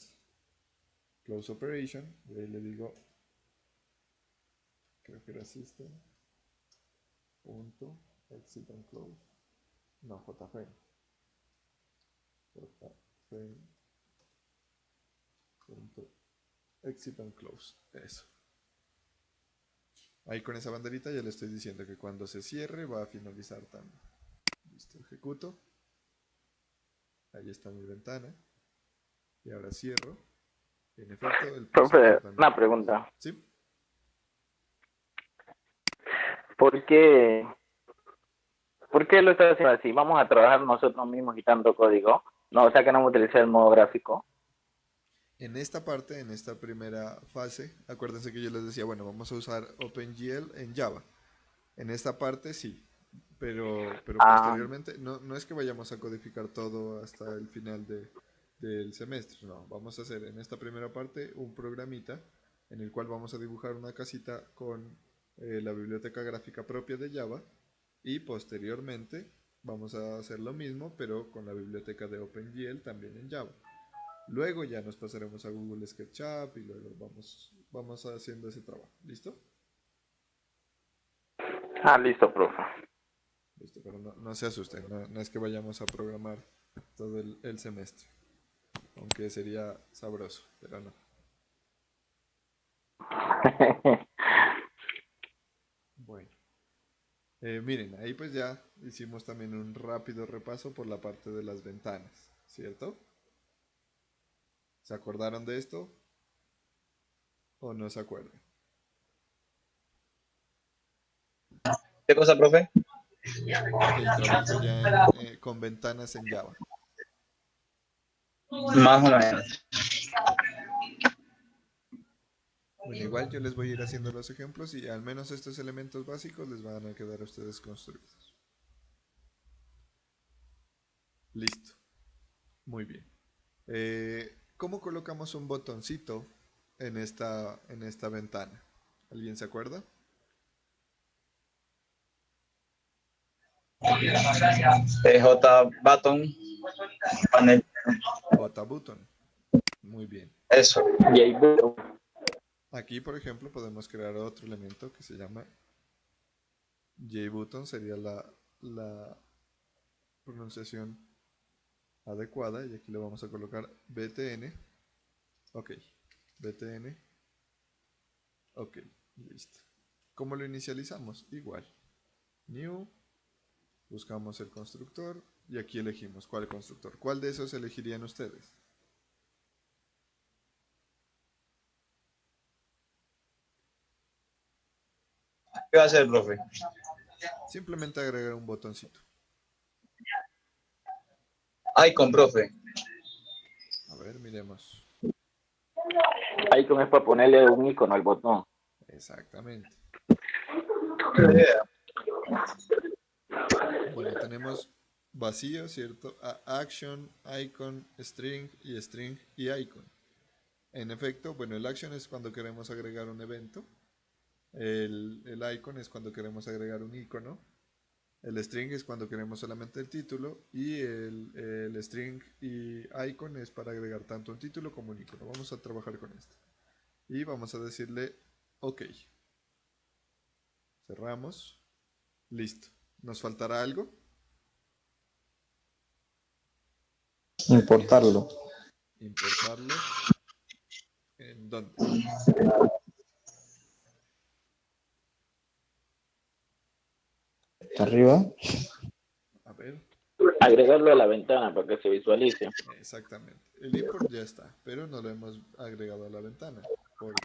close operation, y ahí le digo, creo que era system punto exit and close, no, jframe punto exit and close, eso. Ahí con esa banderita ya le estoy diciendo que cuando se cierre va a finalizar también. Listo, ejecuto. Ahí está mi ventana. Y ahora cierro. En efecto, el Profe, también. una pregunta. ¿Sí? ¿Por qué lo estás haciendo así? ¿Vamos a trabajar nosotros mismos quitando código? No, o sea que no vamos a utilizar el modo gráfico. En esta parte, en esta primera fase, acuérdense que yo les decía, bueno, vamos a usar OpenGL en Java. En esta parte sí, pero posteriormente no es que vayamos a codificar todo hasta el final del semestre, no, vamos a hacer en esta primera parte un programita en el cual vamos a dibujar una casita con la biblioteca gráfica propia de Java, y posteriormente vamos a hacer lo mismo pero con la biblioteca de OpenGL también en Java. Luego ya nos pasaremos a Google SketchUp y luego vamos haciendo ese trabajo. ¿Listo? Listo, profe. Listo, pero no se asusten, no es que vayamos a programar todo el semestre. Aunque sería sabroso, pero no. Bueno. Miren, ahí pues ya hicimos también un rápido repaso por la parte de las ventanas, ¿cierto? ¿Se acordaron de esto? ¿O no se acuerdan? ¿Qué cosa, profe? El trabajo ya con ventanas en Java. Más o menos. Bueno, igual yo les voy a ir haciendo los ejemplos y al menos estos elementos básicos les van a quedar a ustedes construidos. Listo. Muy bien. ¿Cómo colocamos un botoncito en esta ventana? ¿Alguien se acuerda? J-button, panel. J-button. Muy bien. Eso. Aquí, por ejemplo, podemos crear otro elemento que se llama JButton, sería la pronunciación adecuada, y aquí le vamos a colocar btn. Ok, btn. Ok, listo. ¿Cómo lo inicializamos? Igual. New, buscamos el constructor y aquí elegimos cuál constructor. ¿Cuál de esos elegirían ustedes? ¿Qué va a hacer, profe? Simplemente agregar un botoncito. Icon, profe. A ver, miremos. Icon es para ponerle un icono al botón. Exactamente. Bueno, tenemos vacío, ¿cierto? Action, icon, string y icon. En efecto, bueno, el action es cuando queremos agregar un evento. El icon es cuando queremos agregar un icono. El string es cuando queremos solamente el título. Y el string y icon es para agregar tanto un título como un icono. Vamos a trabajar con esto. Y vamos a decirle OK. Cerramos. Listo. ¿Nos faltará algo? Importarlo. Importarlo. ¿En dónde? Arriba. A ver, Agregarlo a la ventana para que se visualice. exactamente. El import ya está, pero no lo hemos agregado a la ventana, porque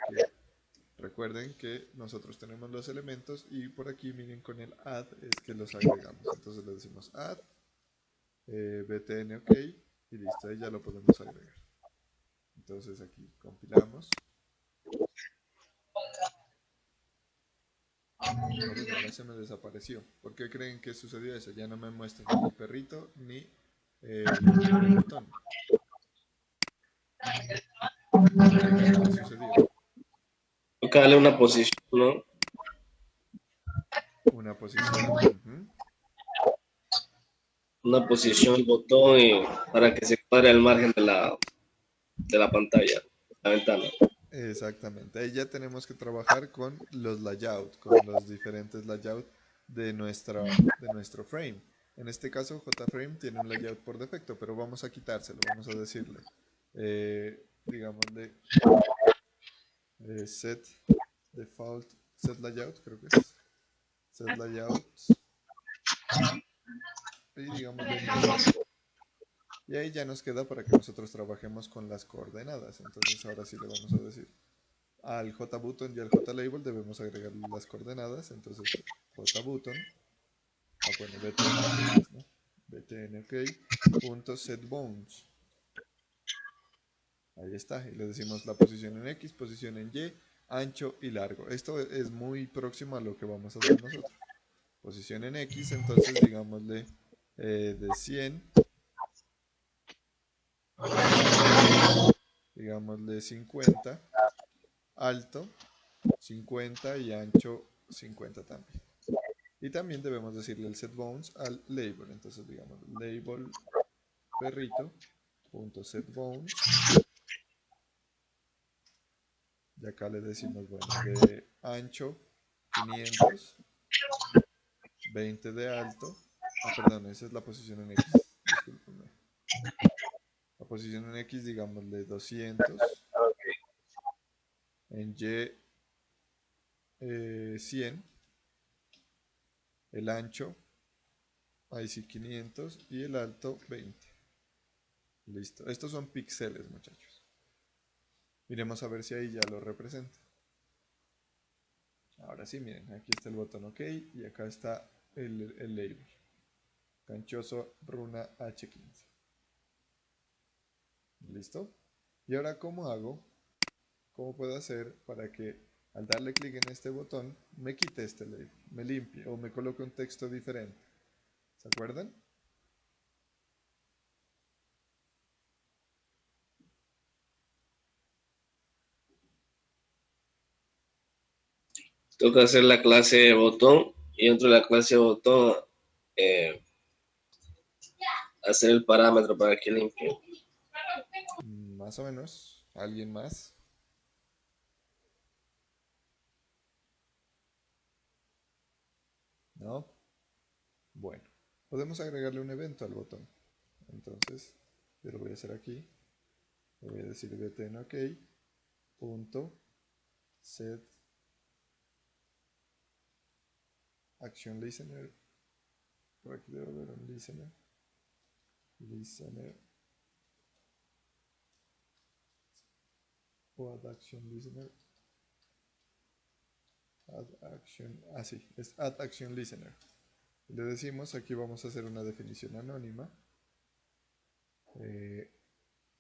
recuerden que nosotros tenemos los elementos y por aquí miren con el add es que los agregamos. Entonces le decimos add, btn ok y listo, ahí ya lo podemos agregar. Entonces aquí compilamos. Bueno, ahora se me desapareció. ¿Por qué creen que sucedió eso? Ya no me muestra ni el perrito ni el botón. ¿Qué creen que sucedió? Toca darle una posición, ¿no? Una posición. Una posición al botón para que se cuadre al margen de la pantalla, la ventana. Exactamente. Ahí ya tenemos que trabajar con los layouts, con los diferentes layouts de nuestro frame. En este caso, JFrame tiene un layout por defecto, pero vamos a quitárselo, vamos a decirle, digámosle, set default, set layout, creo que es, set layouts, y digámosle label. Y ahí ya nos queda para que nosotros trabajemos con las coordenadas. Entonces ahora sí le vamos a decir al JButton y al JLabel debemos agregar las coordenadas. Entonces JButton, bueno, btn ok, ¿no? btn ok, punto setBounds. Ahí está, y le decimos la posición en X, posición en Y, ancho y largo. Esto es muy próximo a lo que vamos a hacer nosotros. Posición en X, entonces digámosle de 100, digámosle 50, alto 50 y ancho 50 también. Y también debemos decirle el setBounds al label. Entonces digamos label perrito punto setBounds. Y acá le decimos, bueno, de ancho 500, 20 de alto. Ah, perdón, esa es la posición en X. Discúlpenme. La posición en X, digámosle 200. En Y 100. El ancho, ahí sí 500. Y el alto 20. Listo. Estos son píxeles, muchachos. Miremos a ver si ahí ya lo representa. Ahora sí, miren, aquí está el botón OK y acá está el label. Canchoso Runa H15. ¿Listo? Y ahora, ¿cómo hago? ¿Cómo puedo hacer para que al darle clic en este botón me quite este label, me limpie o me coloque un texto diferente? ¿Se acuerdan? Toca hacer la clase de botón y dentro de la clase de botón hacer el parámetro para que limpie. Más o menos. ¿Alguien más? ¿No? Bueno, podemos agregarle un evento al botón. Entonces, yo lo voy a hacer aquí. Le voy a decir btn ok punto set action listener. Por aquí debe haber un listener. O add action listener. Add action. Ah, sí, es add action listener. Le decimos, aquí vamos a hacer una definición anónima.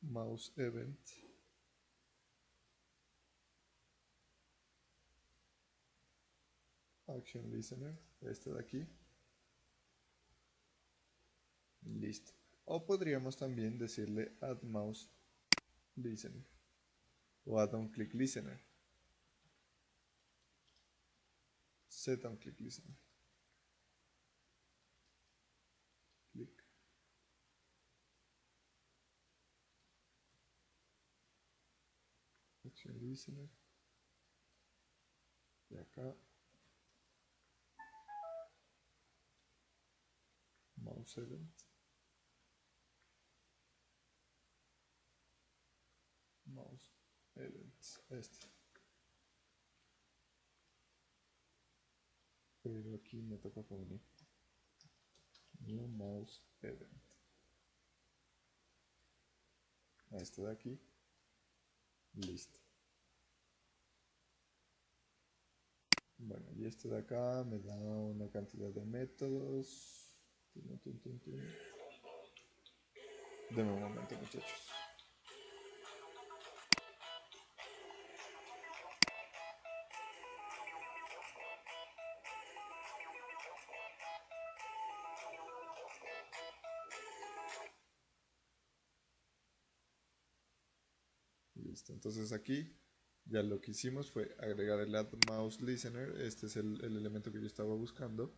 Mouse event. Action listener. Este de aquí. Listo. O podríamos también decirle add mouse listener. O add on click listener. Set on click listener. Click. Action listener. Y acá. Mouse event. Mouse events. Este. Pero aquí me toca poner New mouse event. A este de aquí. Listo. Bueno, y este de acá me da una cantidad de métodos. Deme un momento, muchachos. Listo, entonces aquí ya lo que hicimos fue agregar el add mouse listener. Este es el elemento que yo estaba buscando.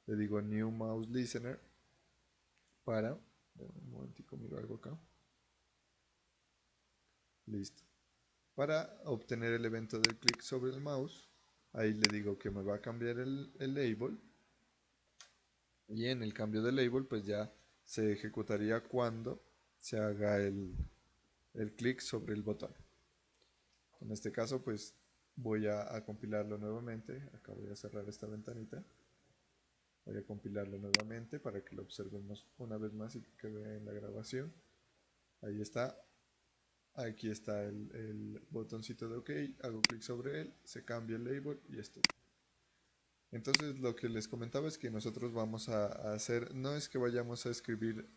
Le digo new mouse listener para, un momentico, miro algo acá. Listo. Para obtener el evento del clic sobre el mouse, ahí le digo que me va a cambiar el label. Y en el cambio de label, pues ya se ejecutaría cuando se haga el clic sobre el botón. En este caso, pues voy a compilarlo nuevamente. Acá voy a cerrar esta ventanita. Voy a compilarlo nuevamente para que lo observemos una vez más y que quede en la grabación. Ahí está. Aquí está el botoncito de OK. Hago clic sobre él, se cambia el label y esto. Entonces lo que les comentaba es que nosotros vamos a hacer, no es que vayamos a escribir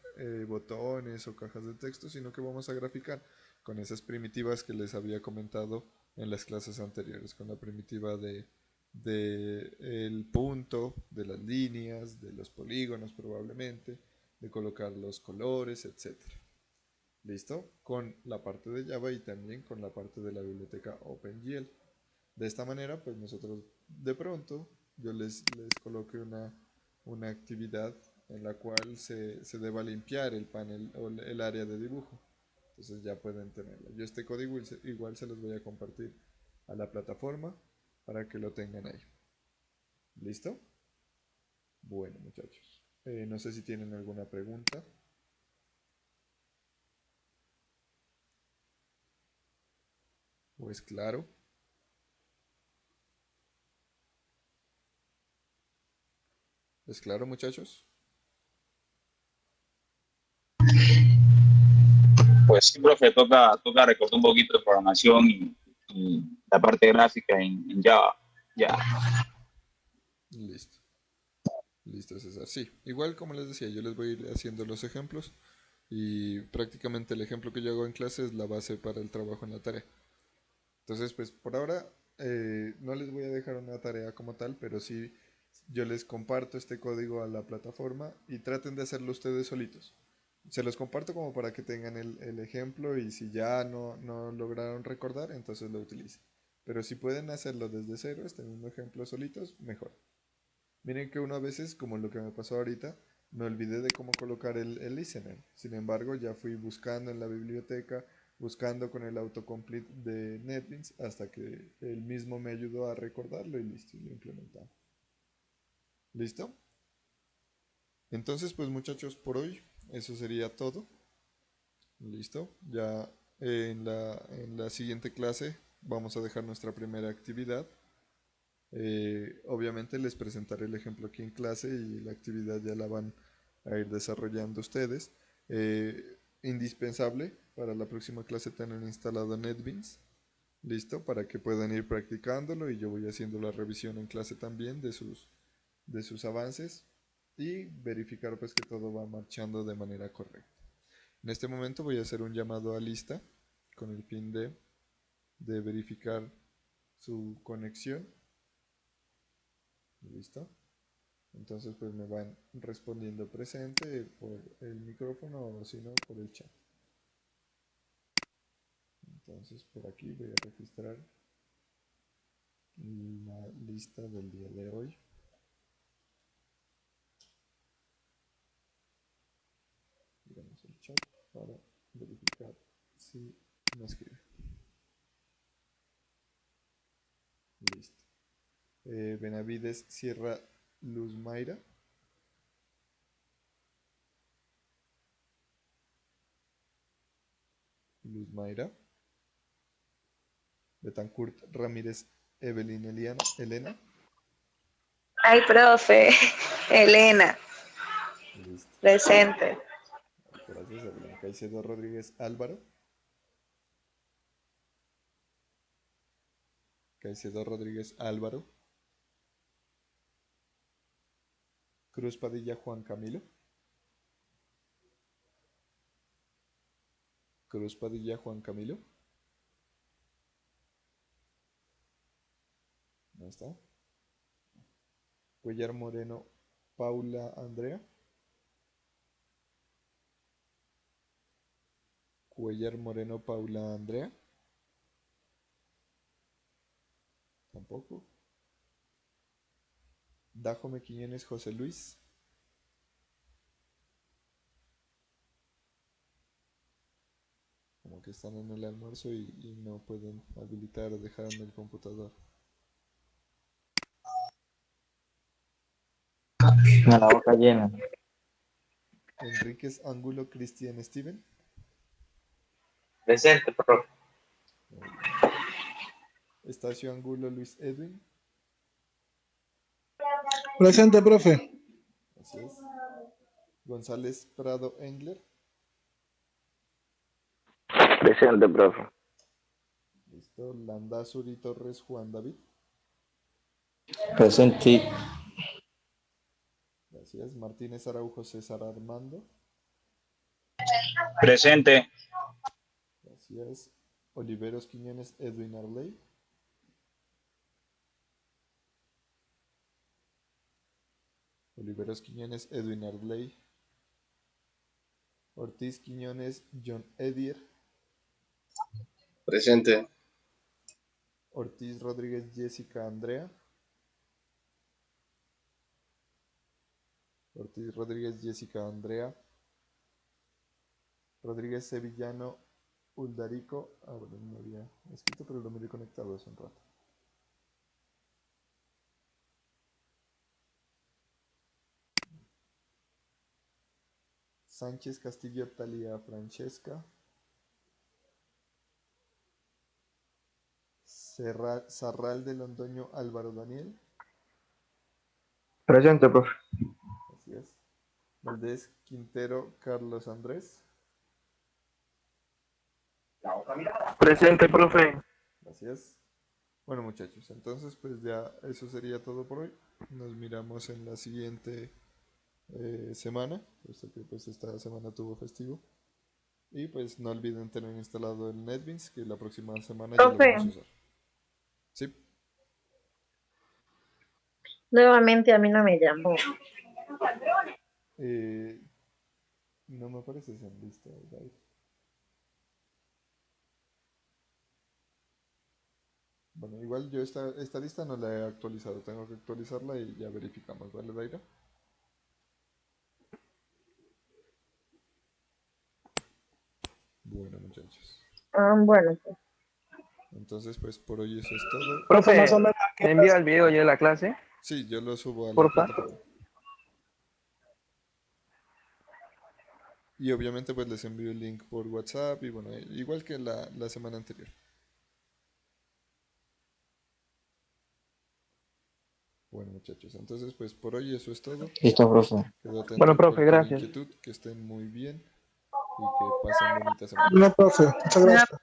botones o cajas de texto, sino que vamos a graficar con esas primitivas que les había comentado en las clases anteriores, con la primitiva de el punto, de las líneas, de los polígonos probablemente, de colocar los colores, etc. ¿Listo? Con la parte de Java y también con la parte de la biblioteca OpenGL. De esta manera, pues nosotros de pronto yo les coloque una actividad en la cual se deba limpiar el panel o el área de dibujo. Entonces ya pueden tenerla. Yo este código igual se los voy a compartir a la plataforma para que lo tengan ahí. ¿Listo? Bueno, muchachos. No sé si tienen alguna pregunta. Pues claro. ¿Es claro, muchachos? Pues sí, profe, toca recortar un poquito de programación y la parte gráfica en Java. Ya. Listo. Listo, César. Sí, igual como les decía, yo les voy a ir haciendo los ejemplos y prácticamente el ejemplo que yo hago en clase es la base para el trabajo en la tarea. Entonces, pues por ahora no les voy a dejar una tarea como tal, pero sí yo les comparto este código a la plataforma y traten de hacerlo ustedes solitos. Se los comparto como para que tengan el ejemplo y si ya no lograron recordar, entonces lo utilicen. Pero si pueden hacerlo desde cero, este mismo ejemplo solitos, mejor. Miren que uno a veces, como lo que me pasó ahorita, me olvidé de cómo colocar el listener. Sin embargo, ya fui buscando en la biblioteca, buscando con el autocomplete de NetBeans, hasta que él mismo me ayudó a recordarlo y listo, lo implementamos. ¿Listo? Entonces, pues muchachos, por hoy eso sería todo. Listo. Ya en la siguiente clase vamos a dejar nuestra primera actividad. Obviamente les presentaré el ejemplo aquí en clase y la actividad ya la van a ir desarrollando ustedes. Indispensable para la próxima clase tener instalado NetBeans. Listo, para que puedan ir practicándolo y yo voy haciendo la revisión en clase también de sus avances y verificar pues que todo va marchando de manera correcta. En este momento voy a hacer un llamado a lista con el fin de verificar su conexión. ¿Listo? Entonces pues me van respondiendo presente por el micrófono o si no por el chat. Entonces por aquí voy a registrar la lista del día de hoy. Miramos el chat para verificar si me escribe. Listo. Benavides Sierra Luz Mayra. Luz Mayra. Betancourt Ramírez Evelyn Elena. Ay, profe, Elena. Listo. Presente. Gracias, Evelyn. Caicedo Rodríguez Álvaro. Caicedo Rodríguez Álvaro. Cruz Padilla Juan Camilo. Cruz Padilla Juan Camilo. ¿No está? Cuellar Moreno Paula Andrea. Cuellar Moreno Paula Andrea. Tampoco. Dajome Quiñones José Luis. Como que están en el almuerzo y no pueden habilitar o dejar en el computador. A la boca llena. Enríquez Ángulo Cristian Steven. Presente, profe. Estacio Angulo Luis Edwin. Presente, profe. Así es. González Prado Engler. Presente, profe. Listo. Landazuri Torres Juan David. Presente. Gracias. Martínez Araujo César Armando. Presente. Gracias. Oliveros Quiñones Edwin Arley. Oliveros Quiñones Edwin Arley. Ortiz Quiñones John Edier. Presente. Ortiz Rodríguez Jessica Andrea. Ortiz Rodríguez Jessica Andrea. Rodríguez Sevillano Uldarico. Bueno, no había escrito, pero lo miré conectado hace un rato. Sánchez Castillo Talía Francesca. Sarral de Londoño Álvaro Daniel. Presente, profe. Así es. Valdés Quintero Carlos Andrés. Presente, profe. Gracias. Bueno, muchachos, entonces pues ya eso sería todo por hoy. Nos miramos en la siguiente semana, puesto que pues esta semana tuvo festivo. Y pues no olviden tener instalado el NetBeans, que la próxima semana ya lo Profe. vamos a usar. Sí. Nuevamente a mí no me llamó. No me apareces en lista, ¿verdad? Bueno, igual yo esta lista no la he actualizado, tengo que actualizarla y ya verificamos, ¿vale, Daira? Bueno, muchachos. Bueno. Entonces, pues por hoy eso es todo. Profe, Más o menos, ¿me envía el video ya de la clase? Sí, yo lo subo a la Porfa. plataforma. Y obviamente pues les envío el link por WhatsApp y bueno, igual que la semana anterior. Bueno, muchachos, entonces pues por hoy eso es todo. Listo, profe. Quedo atento Bueno, a profe, cualquier gracias. inquietud, que estén muy bien y que pasen bonita semana. no, profe. Muchas gracias.